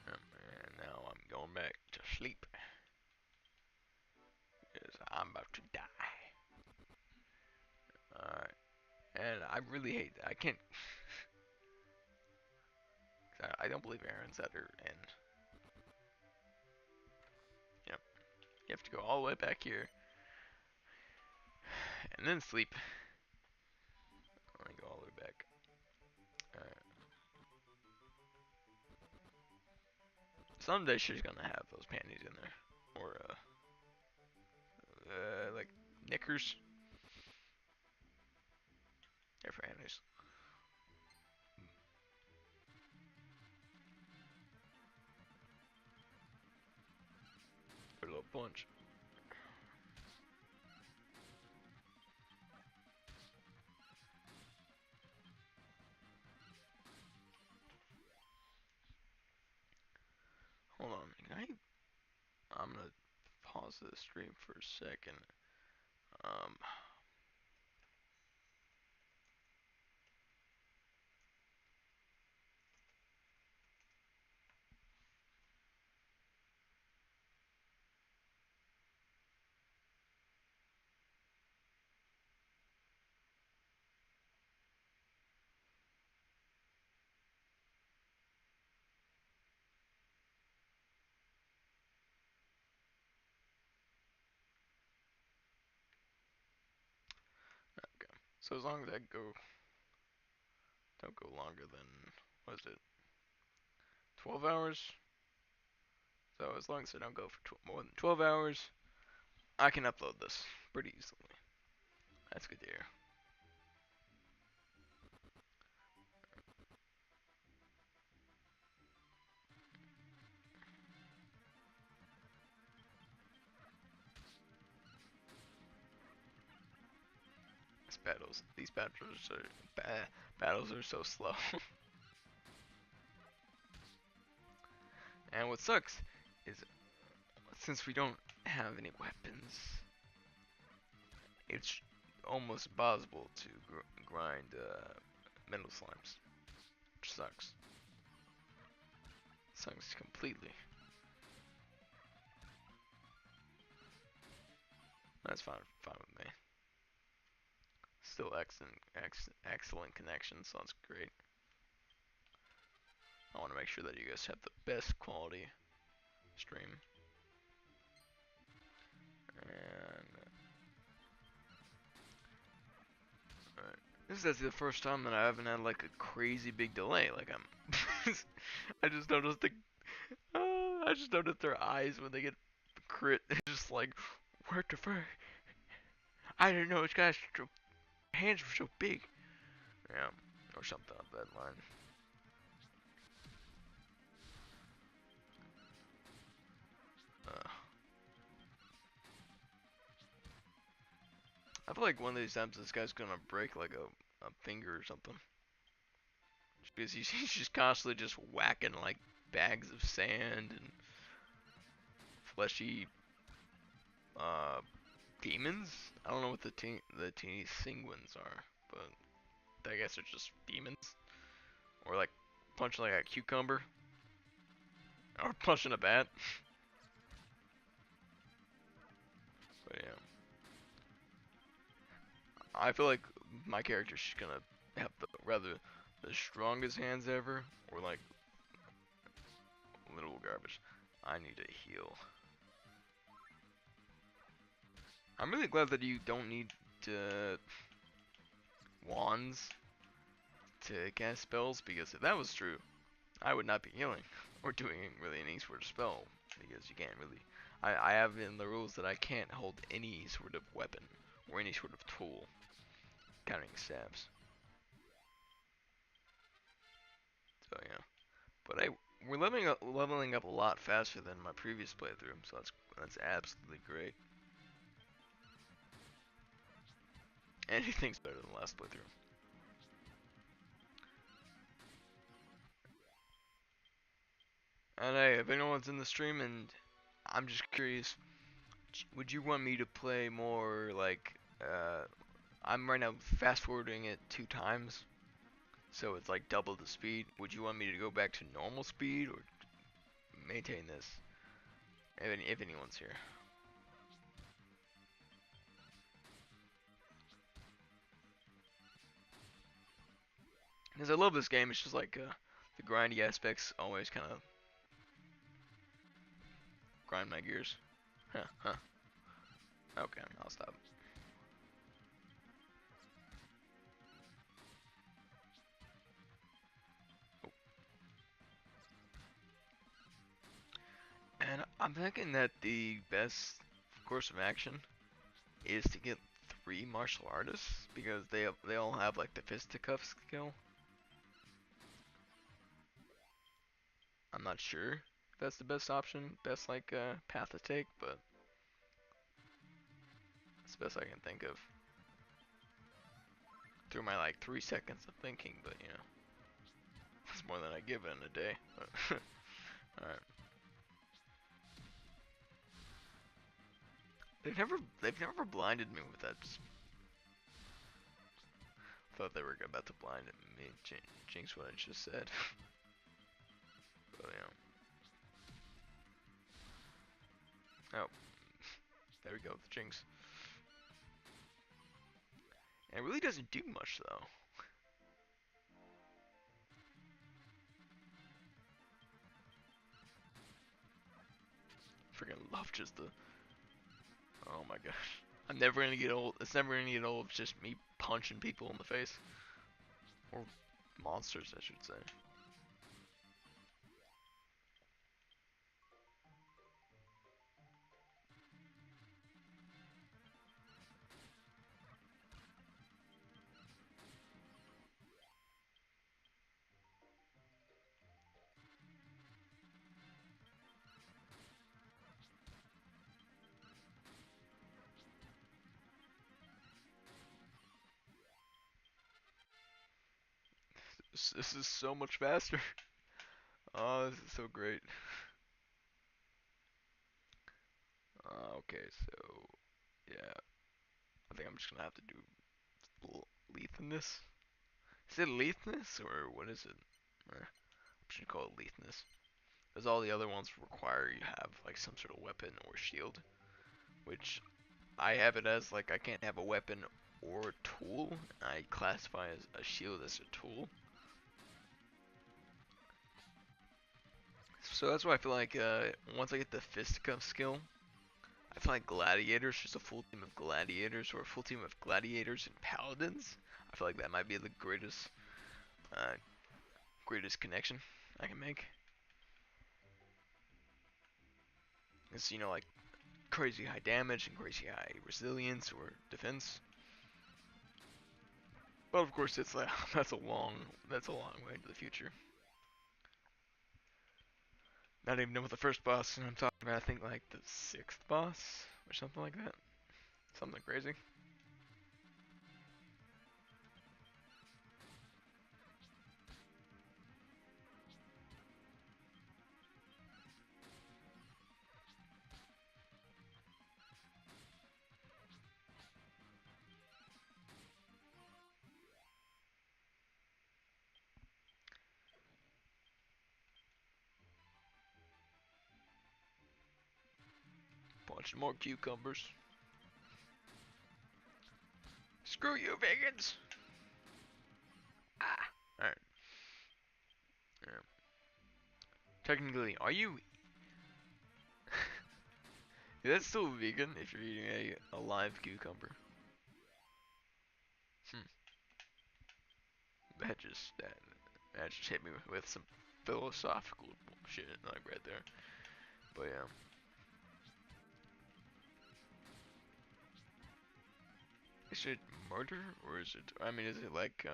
A: And now I'm going back to sleep. Because I'm about to die. Alright. And really hate that. I can't. I don't believe Aaron's at her end. Yep. You have to go all the way back here and then sleep. Let me go all the way back. Alright. Someday she's gonna have those panties in there. Or, like knickers. They're panties. Put a little punch. Hold on. I'm gonna pause the stream for a second. Um, okay. So as long as I don't go longer than, what is it, 12 hours? So as long as I don't go for more than 12 hours, I can upload this pretty easily. That's good to hear. These battles are so slow. And what sucks is since we don't have any weapons, it's almost impossible to grind mental slimes, which sucks. Sucks completely. That's fine with me. Still excellent connection, so that's great. I want to make sure that you guys have the best quality stream. And alright. This is the first time that I haven't had like a crazy big delay. Like I just noticed I just noticed their eyes when they get crit. It's just like, what the fuck? I didn't know this guy's hands were so big. Yeah, or something on that line. I feel like one of these times this guy's gonna break like a finger or something. Because he's just constantly just whacking like bags of sand and fleshy demons. I don't know what the teeny sanguines are, but I guess they're just demons. Or like punching like a cucumber. Or punching a bat. But yeah. I feel like my character's just gonna have the strongest hands ever, or like little garbage. I need to heal. I'm really glad that you don't need wands to cast spells, because if that was true, I would not be healing or doing really any sort of spell, because you can't really. I have in the rules that I can't hold any sort of weapon or any sort of tool, counting staffs. So yeah, but we're leveling up a lot faster than my previous playthrough, so that's absolutely great. Anything's better than the last playthrough. And hey, if anyone's in the stream and I'm just curious, would you want me to play more like, I'm right now fast forwarding it 2 times, so it's like double the speed. Would you want me to go back to normal speed or maintain this? If anyone's here. Because I love this game. It's just like the grindy aspects always kind of grind my gears. Huh, huh. Okay, I'll stop. Oh. And I'm thinking that the best course of action is to get 3 martial artists because they all have like the fisticuff skill. I'm not sure if that's the best option, best like path to take, but it's the best I can think of through my like 3 seconds of thinking. But you know, that's more than I give it in a day. All right, they've never blinded me with that. Thought they were about to blind me, jinx what I just said. But yeah. Oh, there we go, the jinx. And it really doesn't do much though. Freaking love just the. Oh my gosh. I'm never gonna get old. It's never gonna get old of just me punching people in the face. Or monsters, I should say. This is so much faster. Oh, this is so great. Okay, so yeah, I think I'm just gonna have to do lethalness. Is it lethalness or what is it? I should call it lethalness. Because all the other ones require you have like some sort of weapon or shield, which I have it as like I can't have a weapon or a tool. I classify as a shield as a tool. So that's why I feel like once I get the fisticuff skill, I feel like gladiators, just a full team of gladiators or a full team of gladiators and paladins. I feel like that might be the uh, greatest connection I can make. It's like crazy high damage and crazy high resilience or defense. But of course, it's like that's a long way into the future. Not even done with the first boss, and I'm talking about I think like the 6th boss or something like that. Something crazy. Bunch more cucumbers. Screw you, vegans! Ah. Alright. Yeah. Technically, are you? Is that still vegan if you're eating a live cucumber? Hmm. That just hit me with some philosophical shit like right there. But yeah. Is it murder or is it? I mean, is it like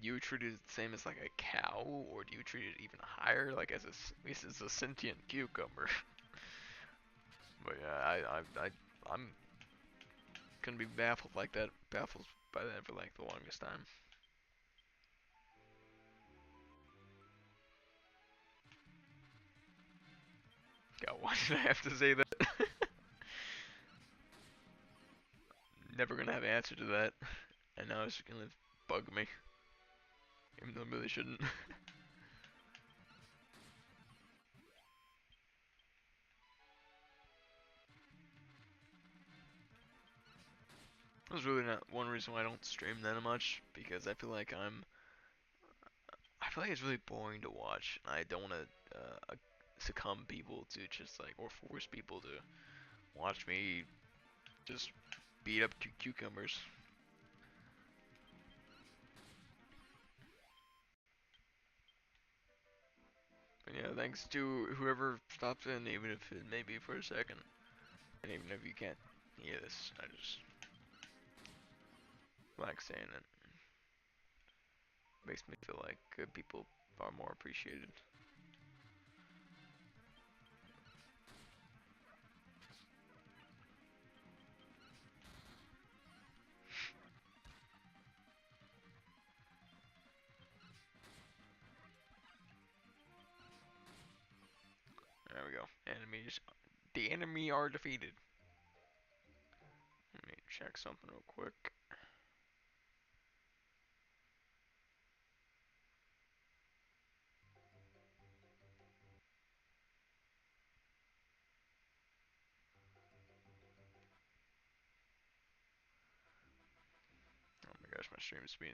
A: you treat it the same as like a cow, or do you treat it even higher, like as at least it's a sentient cucumber? But yeah, I'm gonna be baffled by that for like the longest time. God, why did I have to say that? Never gonna have an answer to that, and now it's gonna bug me, even though I really shouldn't. That's really not one reason why I don't stream that much, because I feel like I'm feel like it's really boring to watch. I don't want to succumb people to just like or force people to watch me just beat up cucumbers. But yeah, thanks to whoever stops in, even if it may be for a second, and even if you can't hear this, I just like saying it. Makes me feel like good people are more appreciated. There we go. Enemies. The enemy are defeated. Let me check something real quick. Oh my gosh, my stream is being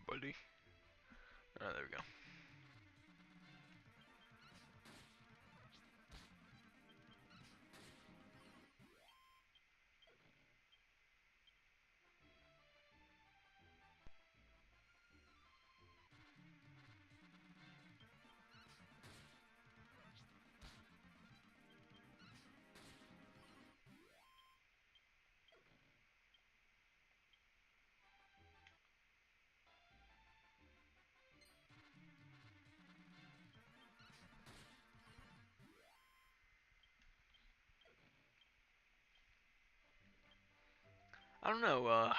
A: buddy. Oh, there we go. I don't know,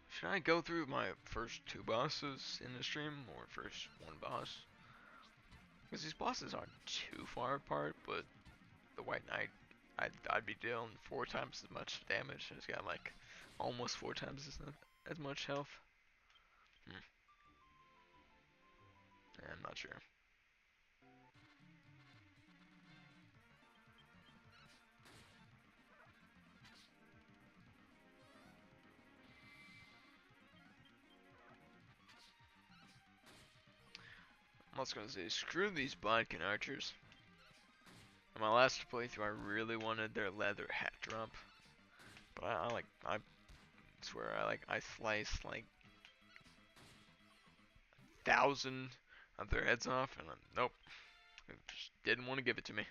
A: should I go through my first two bosses in the stream, or first one boss? Because these bosses aren't too far apart, but the White Knight, I'd be dealing 4 times as much damage, and it's got like almost 4 times as much health. Hmm. Yeah, I'm not sure. I'm also gonna say, screw these Bodkin archers. In my last playthrough, I really wanted their leather hat drop, but I swear, I sliced like 1,000 of their heads off, and nope, just didn't want to give it to me.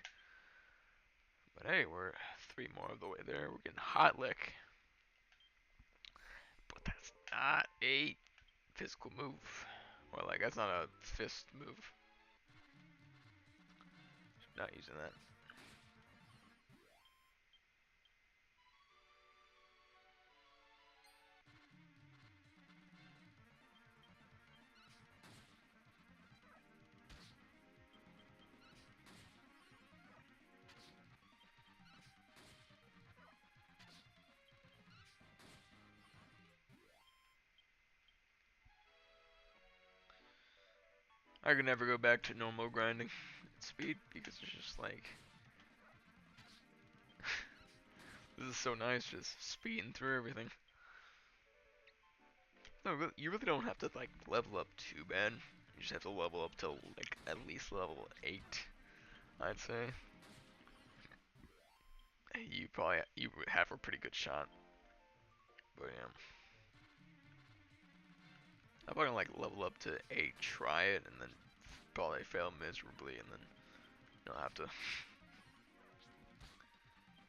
A: But hey, we're 3 more of the way there. We're getting hot lick, but that's not a physical move, or like that's not a fist move. Not using that. I could never go back to normal grinding speed because it's just like this is so nice, just speeding through everything. No, you really don't have to like level up too bad. You just have to level up till like at least level 8, I'd say. You have a pretty good shot. But yeah, I'm probably gonna like level up to 8, try it, and then probably fail miserably, and then you'll have to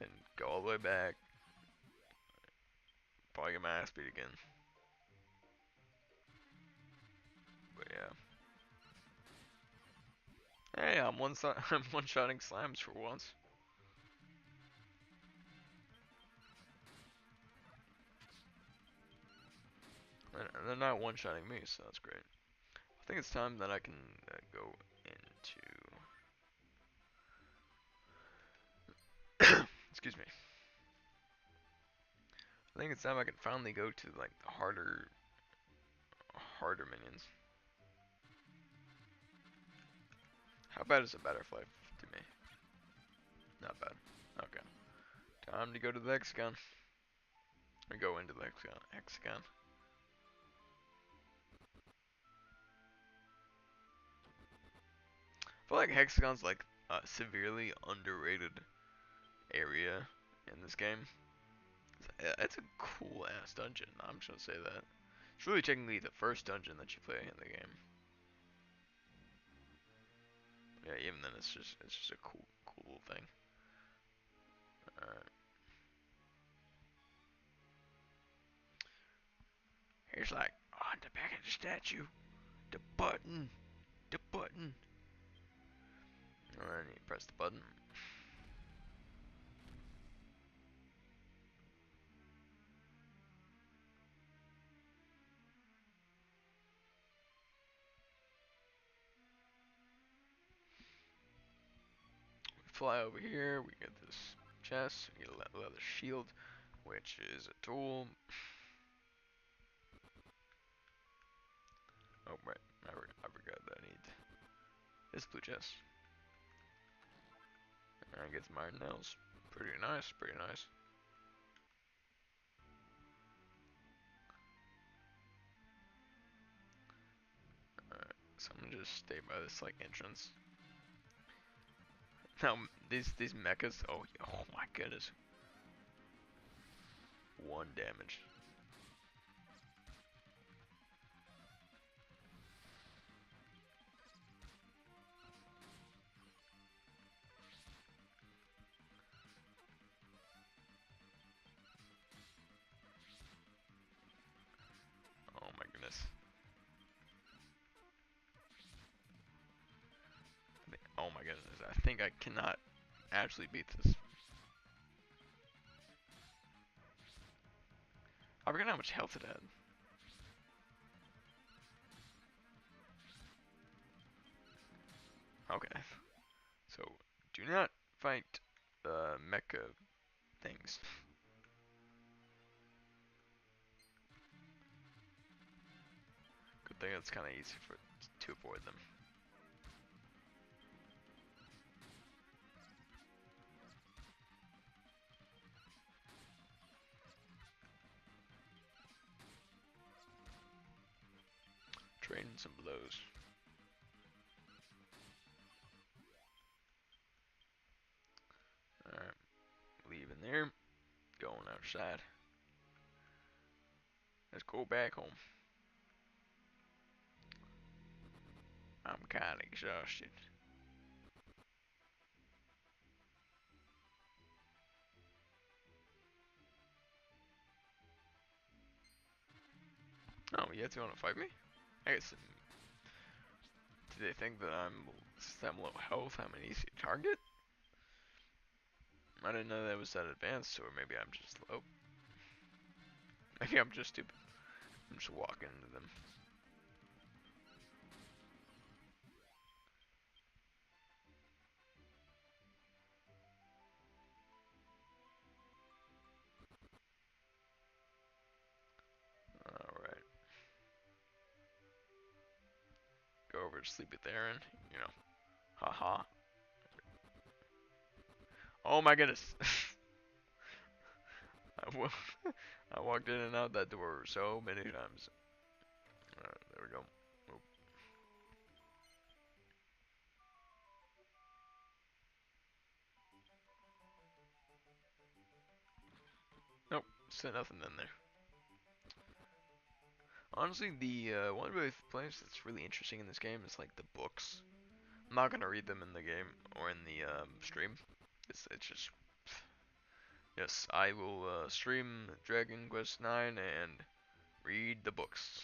A: and go all the way back. Probably get my ass beat again. But yeah. Hey, I'm one-shotting slimes for once. And they're not one-shotting me, so that's great. I think it's time that I can go into. Excuse me. I think it's time I can finally go to like the harder minions. How bad is a butterfly to me? Not bad. Okay. Time to go to the hexagon. Or go into the hexagon. feel like Hexagon's like a severely underrated area in this game. It's a cool ass dungeon. I'm just gonna say that. It's really technically the first dungeon that you play in the game. Yeah, even then it's just a cool little thing. Alright. Here's like on the back of the statue. The button. The button. Alright, you press the button. We fly over here, we get this chest, we get a leather shield, which is a tool. Oh, right, I forgot that I need this blue chest. And I get some iron nails. Pretty nice, pretty nice. Alright, so I'm gonna just stay by this like entrance. Now these mechas, oh my goodness. 1 damage. Oh my goodness. Oh my goodness, I think I cannot actually beat this. I forgot how much health it had. Okay. So, do not fight mecha things. Good thing it's kind of easy to avoid them. Trading some blows. Alright, leaving there, going outside. Let's go back home. I'm kinda exhausted. Oh, you guys wanna fight me? I guess. Do they think that since I'm low health, I'm an easy target? I didn't know that was that advanced, or maybe I'm just low. Maybe I'm just stupid. I'm just walking into them. Alright. Go over to sleep at there and, you know, haha. Oh my goodness. I walked in and out that door so many times. There we go. Oop. Nope, still nothing in there. Honestly, the one really place that's really interesting in this game is like the books. I'm not gonna read them in the game or in the stream. It's just yes, I will stream Dragon Quest 9 and read the books.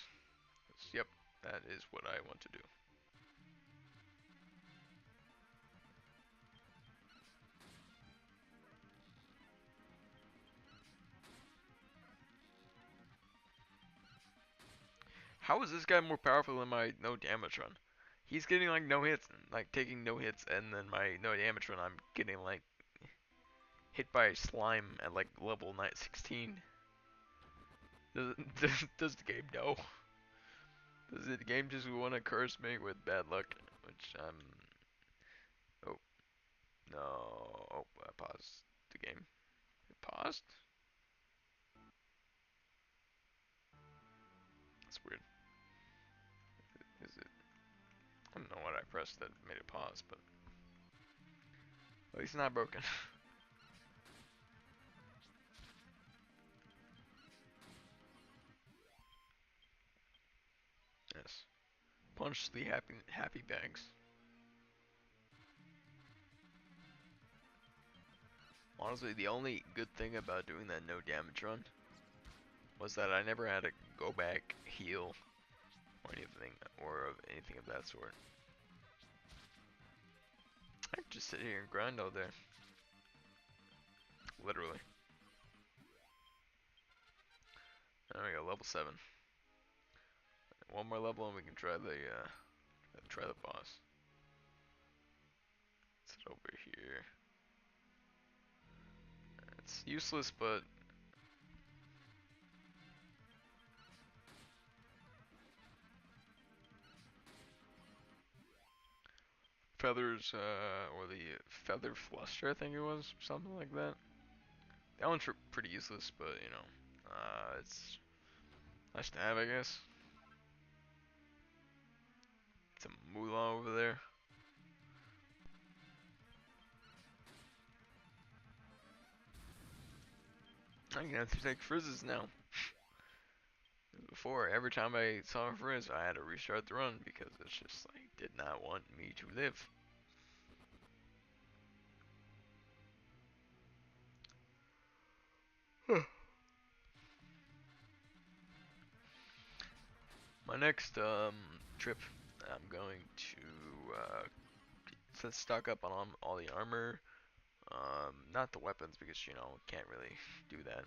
A: Yep, that is what I want to do. How is this guy more powerful than my no damage run? He's getting like no hits, like taking no hits, and then my no damage run, I'm getting like hit by a slime at like level 16. Does the game know? Does the game just want to curse me with bad luck? Which oh no, oh I paused the game. It paused? That's weird. Is it? I don't know what I pressed that made it pause, but at least not broken. Yes. Punch the happy bags. Honestly, the only good thing about doing that no damage run was that I never had to go back, heal, or anything of that sort. I could just sit here and grind all day. Literally. There we go, level 7. One more level and we can try the boss. Let's head over here. It's useless, but feathers, or the feather fluster, I think it was, something like that. That one's pretty useless, but you know, it's nice to have, I guess. It's a moolah over there. I can have to take frizzes now. Before, every time I saw a frizz, I had to restart the run because it's just like did not want me to live. My next trip, I'm going to stock up on all the armor. Not the weapons because you know can't really do that.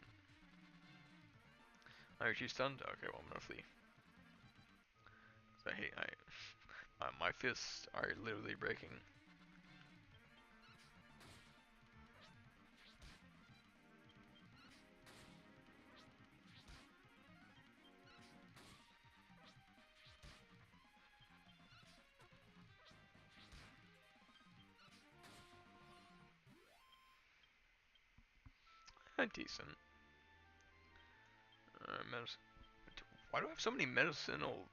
A: Are you stunned? Okay, well I'm gonna flee. So my fists are literally breaking. Decent. Why do I have so many medicinal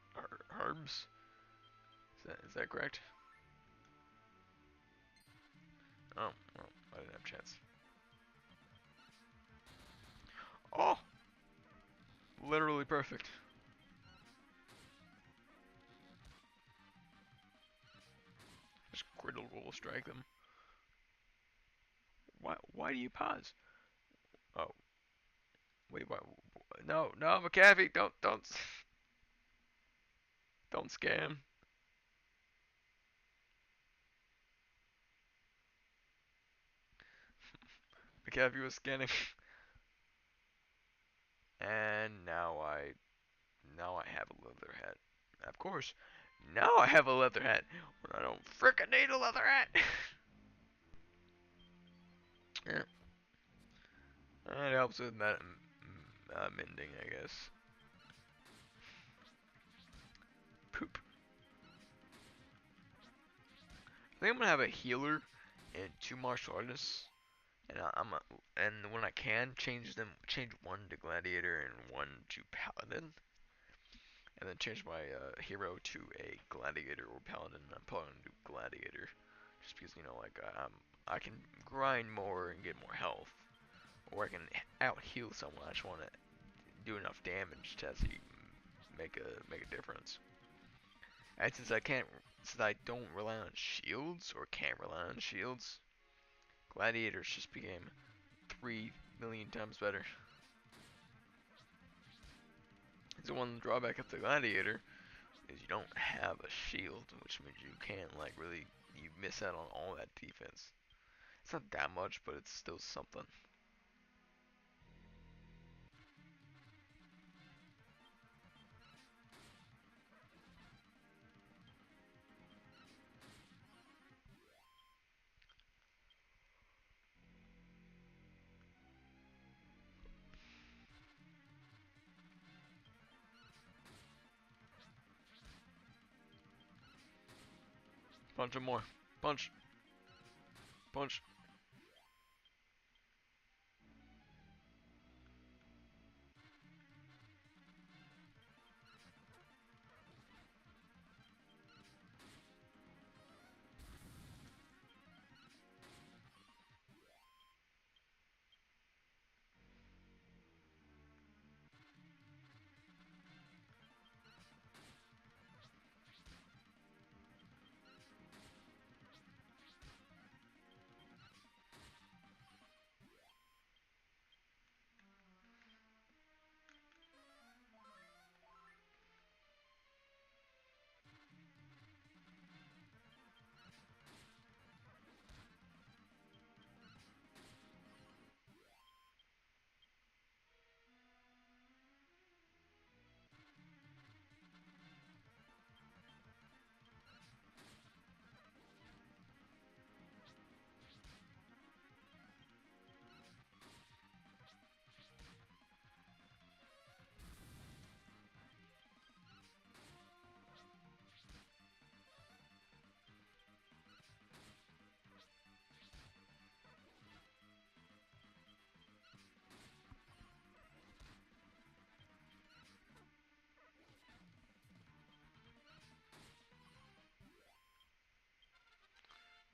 A: herbs? Is that correct? Oh, well, I didn't have a chance. Oh! Literally perfect. Just critical strike them. Why do you pause? Oh. Wait, what? No, McAfee, don't scam. McAfee was scanning. And now I have a leather hat. Of course, now I have a leather hat. When I don't frickin' need a leather hat. Yeah. It helps with mending, I guess. Poop. I think I'm gonna have a healer and 2 martial artists, and and when I can change one to gladiator and one to paladin, and then change my hero to a gladiator or paladin. I'm probably gonna do gladiator, just because you know like I can grind more and get more health, or I can out heal someone. I just want to do enough damage to actually make a difference. And since I don't rely on shields or can't rely on shields, gladiators just became 3,000,000 times better. The one drawback of the gladiator is you don't have a shield, which means you can't like really you miss out on all that defense. It's not that much, but it's still something. Punch him more. Punch. Punch.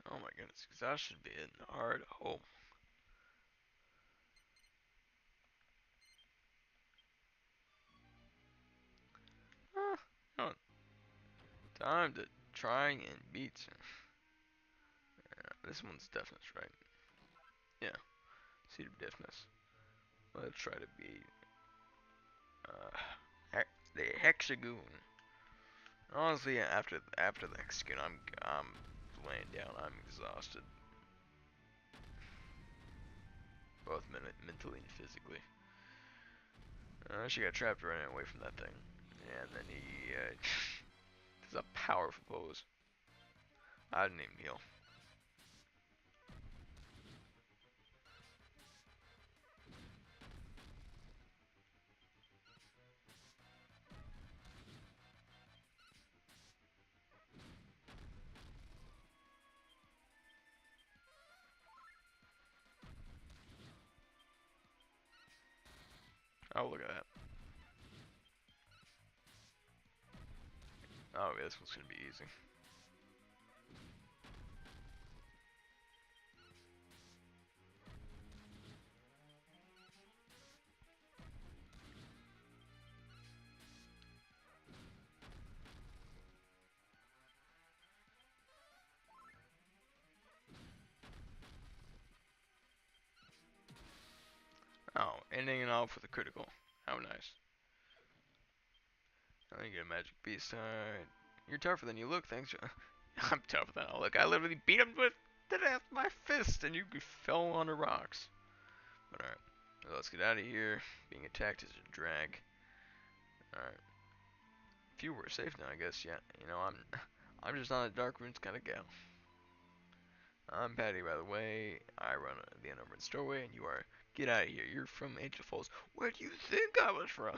A: Oh my goodness, because that should be hitting hard. Oh, ah, no, time to try and beat. This one's deafness, right? Yeah, seed of deafness. Let's try to beat the hexagon. Honestly, after the hexagon, I'm laying down. I'm exhausted, both mentally and physically. She got trapped running away from that thing, and then he does a powerful pose. I didn't even heal. Oh, look at that. Oh, yeah, this one's gonna be easy. Oh, ending it off with a critical. How nice. I think you get a magic beast. Alright. You're tougher than you look, thanks. I'm tougher than I look. I literally beat him with the death of my fist, and you fell on the rocks. But alright. Let's get out of here. Being attacked is a drag. Alright. Phew, we're safe now, I guess. Yeah, you know, I'm just not a dark runes kind of gal. I'm Patty, by the way. I run the Unarmored Stowaway, and you are. Get out of here. You're from Angel Falls. Where do you think I was from?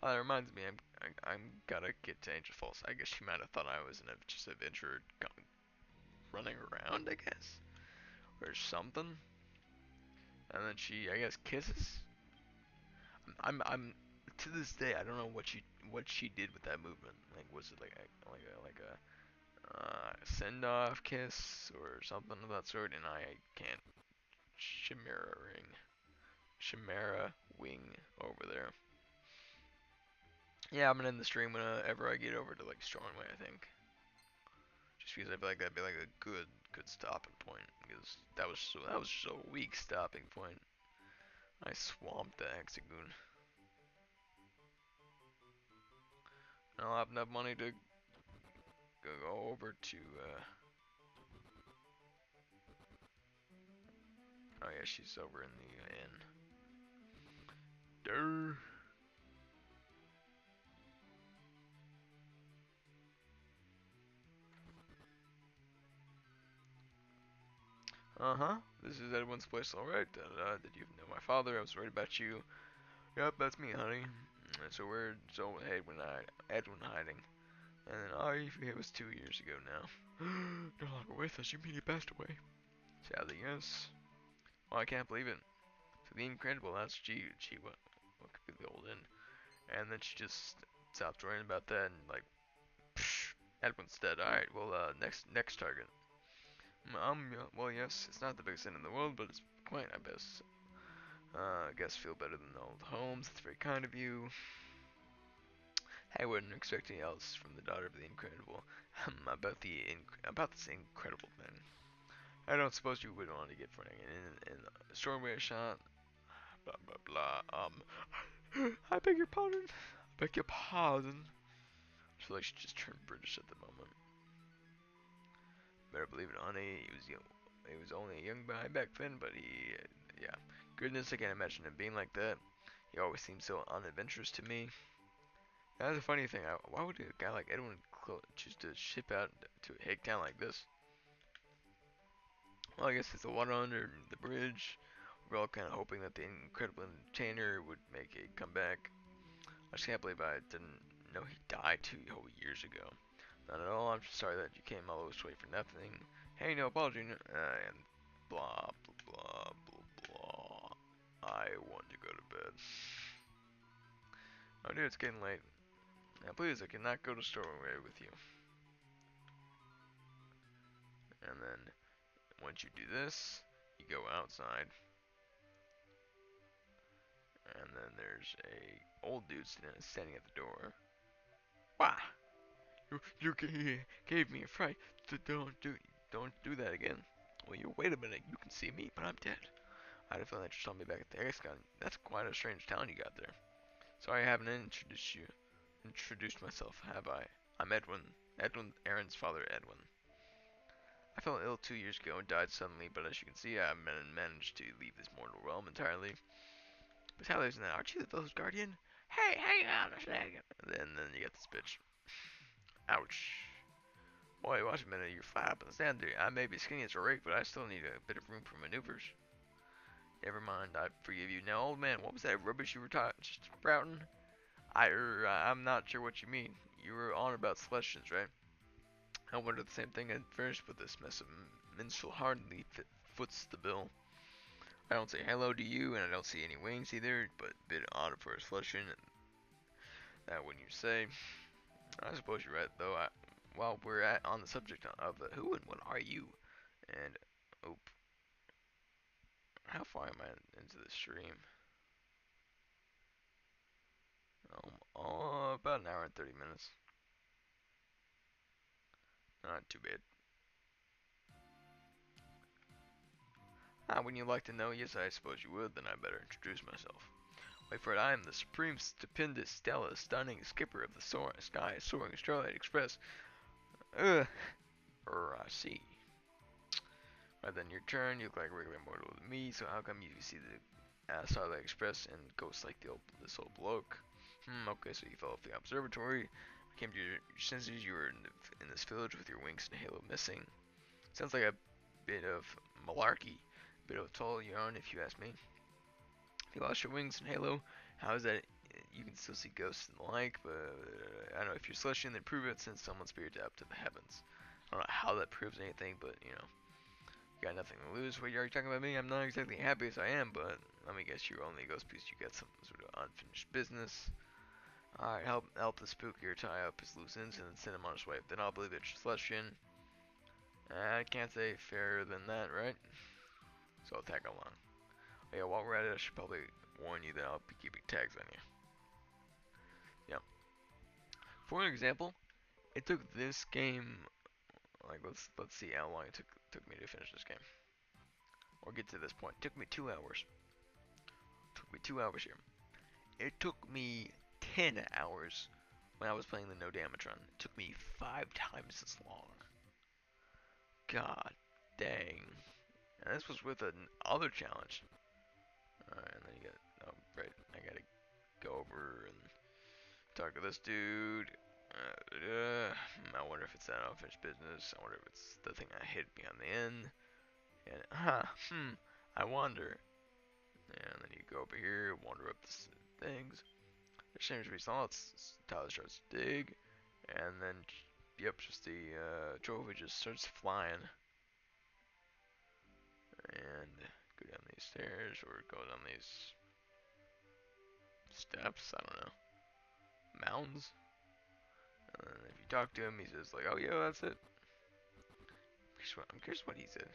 A: Oh, that reminds me. I'm gotta get to Angel Falls. I guess she might have thought I was just an adventurer running around, I guess, or something. And then she, I guess, kisses. I'm to this day, I don't know what she did with that movement. Like, was it like a send off kiss or something of that sort? And I can't chimera wing over there. Yeah, I'm gonna end the stream whenever I get over to like Stormway, I think. Just because I feel like that'd be like a good stopping point. Because that was just a weak stopping point. I swamped the hexagon. I'll have enough money to go over to oh yeah, she's over in the inn. Durr. Uh-huh. This is Edwin's place, alright. Did you know my father? I was worried about you. Yep, that's me, honey. So Edwin hiding. And then, oh, it was 2 years ago now. No longer with us. You mean he passed away? Sadly, yes. Oh, I can't believe it. So the Incredible, that's what could be the old inn. And then she just stopped worrying about that and like, psh, Edwin's dead. Alright, well, next target. Well, yes, it's not the biggest inn in the world, but it's quaint, I guess. I guess feel better than the old homes. That's very kind of you. I wouldn't expect anything else from the daughter of the Incredible. About this incredible thing. I don't suppose you would want to get for an in a Stormway shot. Blah blah blah. I beg your pardon. I beg your pardon. I feel like she just turned British at the moment. Better believe it, honey. He was only a young guy back then, but yeah. Goodness, I can't imagine him being like that. He always seemed so unadventurous to me. That's a funny thing. Why would a guy like Edwin choose to ship out to a hick town like this? Well, I guess it's the water under the bridge. We're all kind of hoping that the incredible entertainer would make a comeback. I just can't believe I didn't know he died 2 whole years ago. Not at all. I'm just sorry that you came all this way for nothing. Hey, no apology. And blah blah blah blah blah. I want to go to bed. Oh, dude, it's getting late. Now, please, I cannot go to Stormway with you. And then once you do this, you go outside, and then there's a old dude standing at the door. Wah! You gave me a fright. Don't do that again. Well, you wait a minute. You can see me, but I'm dead. I had a feeling that you saw me back at the X-Con. That's quite a strange town you got there. Sorry, I haven't introduced myself, have I? I'm Edwin. Edwin, Aaron's father, Edwin. I fell ill 2 years ago and died suddenly, but as you can see, I managed to leave this mortal realm entirely. But Tyler's in that. Aren't you the village guardian? Hey, hang on a second. And then you get this bitch. Ouch. Boy, watch a minute. You're flat up in the stand there. I may be skinny as a rake, but I still need a bit of room for maneuvers. Never mind, I forgive you. Now, old man, what was that rubbish you were sprouting? I'm not sure what you mean. You were on about Celestians, right? I wonder the same thing. I'd furnished with this mess of minstrel hardly foots the bill. I don't say hello to you, and I don't see any wings either, but a bit odd for a Celestian, and that wouldn't you say. I suppose you're right, though. While we're on the subject of who and what are you, and, oop, how far am I into the stream? About an hour and 30 minutes. Not too bad. Wouldn't you like to know? Yes, I suppose you would. Then I better introduce myself. Wait for it. I am the supreme, stupendous, stellar, stunning skipper of the sky soaring Starlight Express. I see. Right then, your turn. You look like a regular mortal to me. So how come you see the Starlight Express and ghosts like this old bloke? Okay, so you fell off the observatory. Came to your senses. You were in this village with your wings and halo missing. Sounds like a bit of malarkey. A bit of a tall yarn, if you ask me. If you lost your wings and halo, how is that? You can still see ghosts and the like, but I don't know. If you're Celestian, then prove it, send someone's spirit up to the heavens. I don't know how that proves anything, but you know, you got nothing to lose. What you're talking about me? I'm not exactly happy as I am, but let me guess, you're only a ghost because you got some sort of unfinished business. Alright, help the spook here tie up his loose ends and then send him on his way. Then I'll believe it's Celestian. I can't say fairer than that, right? So I'll tag along. Yeah, while we're at it, I should probably warn you that I'll be keeping tags on you. Yeah. For an example, it took this game, like let's see how long it took me to finish this game, or get to this point. It took me 2 hours. It took me 2 hours here. It took me 10 hours when I was playing the no damage run. It took me 5 times as long. God dang. And this was with another challenge. Alright, and then you got, oh, right, I gotta go over and talk to this dude. I wonder if it's that unfinished business. I wonder if it's the thing I hit me on the end. And, I wonder. And then you go over here, wander up the things. There seems to be something else. Tyler starts to dig. And then, yep, just the trophy just starts flying. And go down these stairs or go down these steps, I don't know, mounds. And then if you talk to him, he says like, oh yeah, that's it. I'm curious what he said.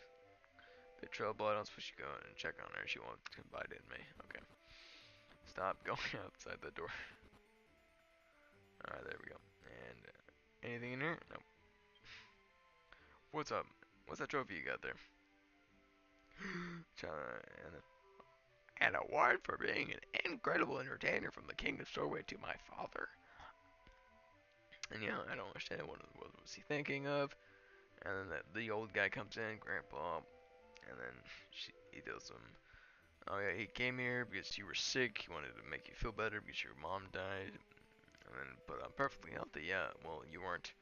A: Bit trouble, I don't suppose you go and check on her, she won't confide in me. Okay. Stop going outside the door. Alright, there we go. And anything in here? Nope. What's up? What's that trophy you got there? And a award for being an incredible entertainer from the king of Storway to my father. And you know, I don't understand what was he thinking of. And then the old guy comes in, Grandpa, and then he tells him, oh yeah, he came here because you were sick. He wanted to make you feel better because your mom died. And then, but I'm perfectly healthy. Yeah, well, you weren't.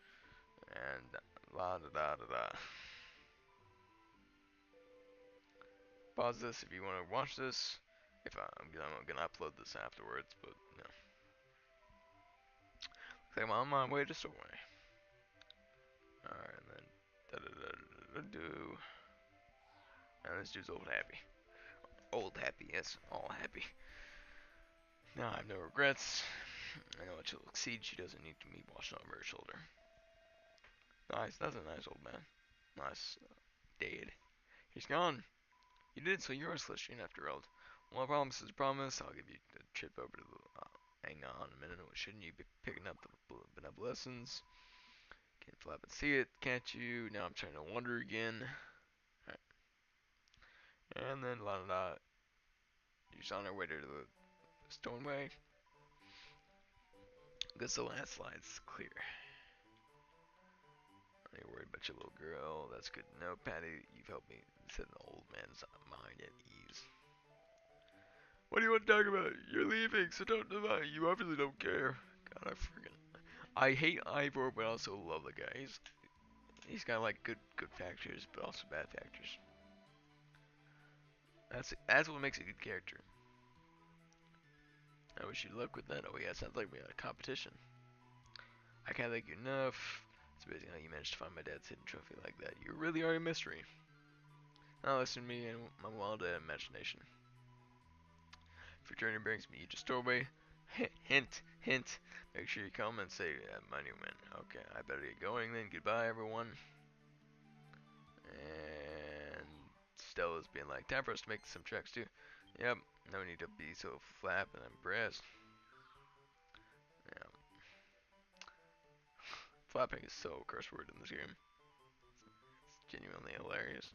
A: And la da da da da. Pause this if you want to watch this. If I'm gonna upload this afterwards, but no. Looks like I'm on my way to Storway. Alright, and then da da da da do. And this dude's old happy. Old happy, yes, all happy. Now I have no regrets. I know what she'll exceed. She doesn't need me watching over her shoulder. Nice, that's a nice old man. Nice. Dead. He's gone. You did, so you're a Celestian after all. Well, promise is a promise. I'll give you a trip over to the. Hang on a minute. Shouldn't you be picking up the benevolence? Can't flap and see it, can't you? Now I'm trying to wonder again. Right. And then la la la. She's on her way to the Stoneway. Guess the landslide's clear. I ain't worried about your little girl. That's good to know, Patty. You've helped me set an old man's mind at ease. What do you want to talk about? You're leaving, so don't divide. You obviously don't care. God, I hate Ivor, but I also love the guy. He's got like good factors, but also bad factors. That's what makes a good character. I wish you luck with that. Oh yeah, sounds like we had a competition. I can't thank you enough. It's amazing how you managed to find my dad's hidden trophy like that. You really are a mystery. Now listen to me and my wild imagination. If your journey brings me to Storway, hint, hint. Make sure you come and say monument. Okay, I better get going then. Goodbye, everyone. And Stella's being like, time for us to make some tracks too. Yep, no need to be so flap and impressed. Yeah. Flapping is so a curse word in this game. It's genuinely hilarious.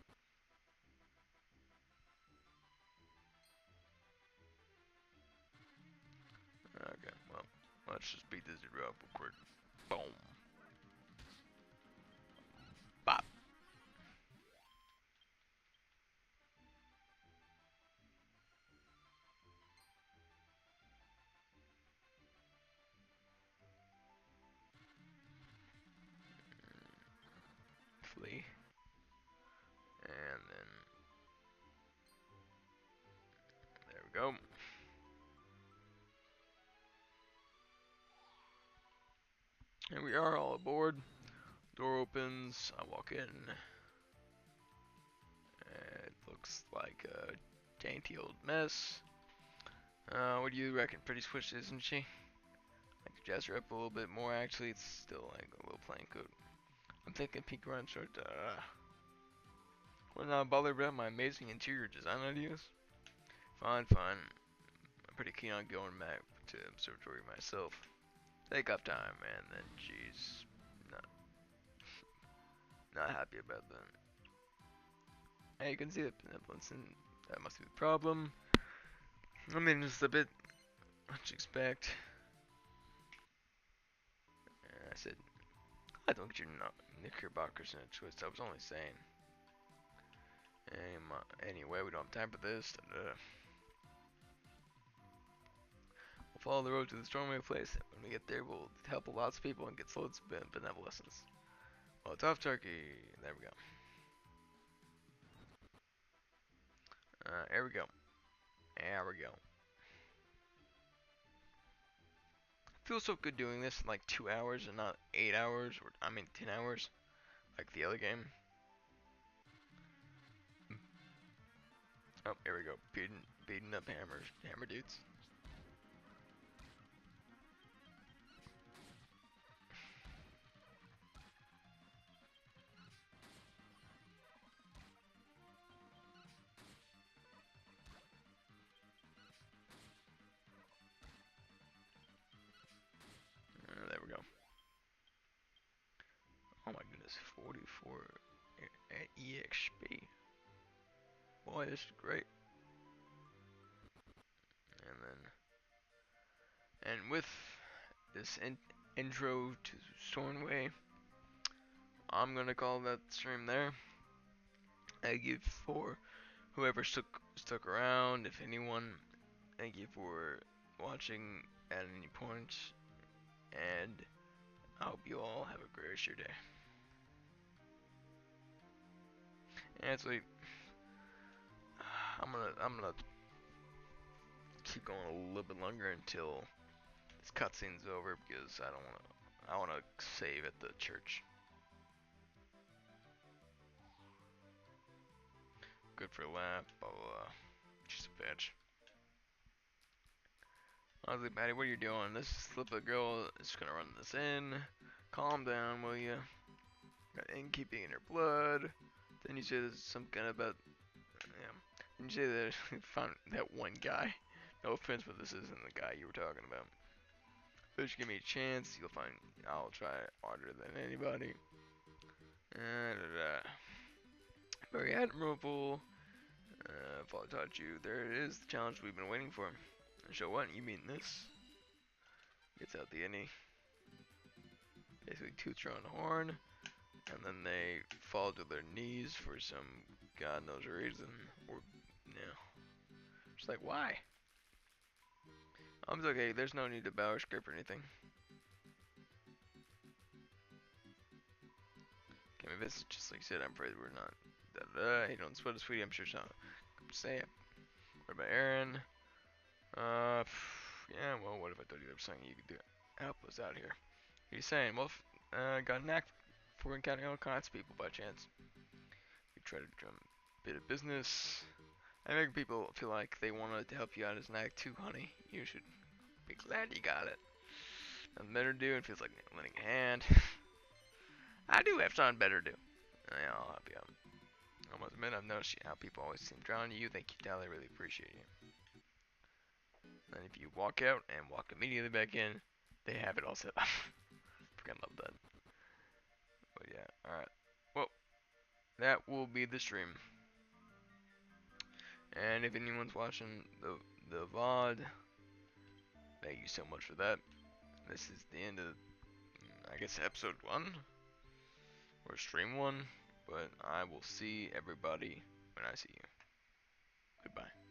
A: Okay, well, let's just beat this dude up real quick. Boom. Bop. Flee. And then, there we go. And we are all aboard. Door opens, I walk in. It looks like a dainty old mess. What do you reckon? Pretty squished, isn't she? I could jazz her up a little bit more, actually. It's still like a little plain coat. I'm thinking pink run short. Well, not bothered about my amazing interior design ideas? Fine, fine. I'm pretty keen on going back to observatory myself. Take up time, man. Then, jeez, not happy about that. Hey, you can see the benevolence, and that must be the problem. I mean, it's a bit what you expect. I said, I don't get your knickerbockers in a twist. I was only saying. Anyway, we don't have time for this. We'll follow the road to the Stormway place. When we get there, we'll help lots of people and get loads of benevolence. Well, it's off turkey. There we go. Here we go. There we go. Feels so good doing this in like 2 hours and not 8 hours, or I mean 10 hours, like the other game. Oh, here we go. Beating up hammer dudes. There we go. Oh my goodness, 44 at EXP. Boy, this is great. And with this intro to Stormway, I'm gonna call that stream there. Thank you for whoever stuck around. If anyone, thank you for watching at any point, and I hope you all have a great rest of your day. And so I'm gonna keep going a little bit longer until this cutscene's over because I wanna save at the church. Good for a lap, blah blah blah. She's a bitch. Honestly, Patty, what are you doing? This slip of girl is gonna run this in. Calm down, will you? and keeping in her blood. Then you say there's some kind about, yeah. Then you say that you found that one guy. No offense, but this isn't the guy you were talking about. Just give me a chance, you'll find I'll try harder than anybody. Very admirable. If I taught you, there it is, the challenge we've been waiting for. So what? You mean this? Gets out the innie. Basically toots her own horn, and then they fall to their knees for some god knows reason. Or yeah. Just like why? I'm okay, there's no need to bow or scrape or anything. Okay, maybe it's just like I said, I'm afraid we're not. Hey, don't sweat it, sweetie, I'm sure it's not. Say it. What about Aaron? Yeah, well, what if I told you there was something you could do? Help us out here. What are you saying? Well, got a knack for encountering all kinds of people by chance. We try to drum a bit of business. I make people feel like they wanted to help you out as knack too, honey. You should be glad you got it. Nothing better to do, and feels like lending a hand. I do have something better to do. Yeah, I'll help you out. I must admit, I've noticed how people always seem drawn to you. Thank you, Tal. I really appreciate you. And if you walk out and walk immediately back in, they have it all set up. Freaking love that. But yeah, alright. Well, that will be the stream. And if anyone's watching the VOD, thank you so much for that. This is the end of, I guess, episode 1 or stream 1. But I will see everybody when I see you. Goodbye.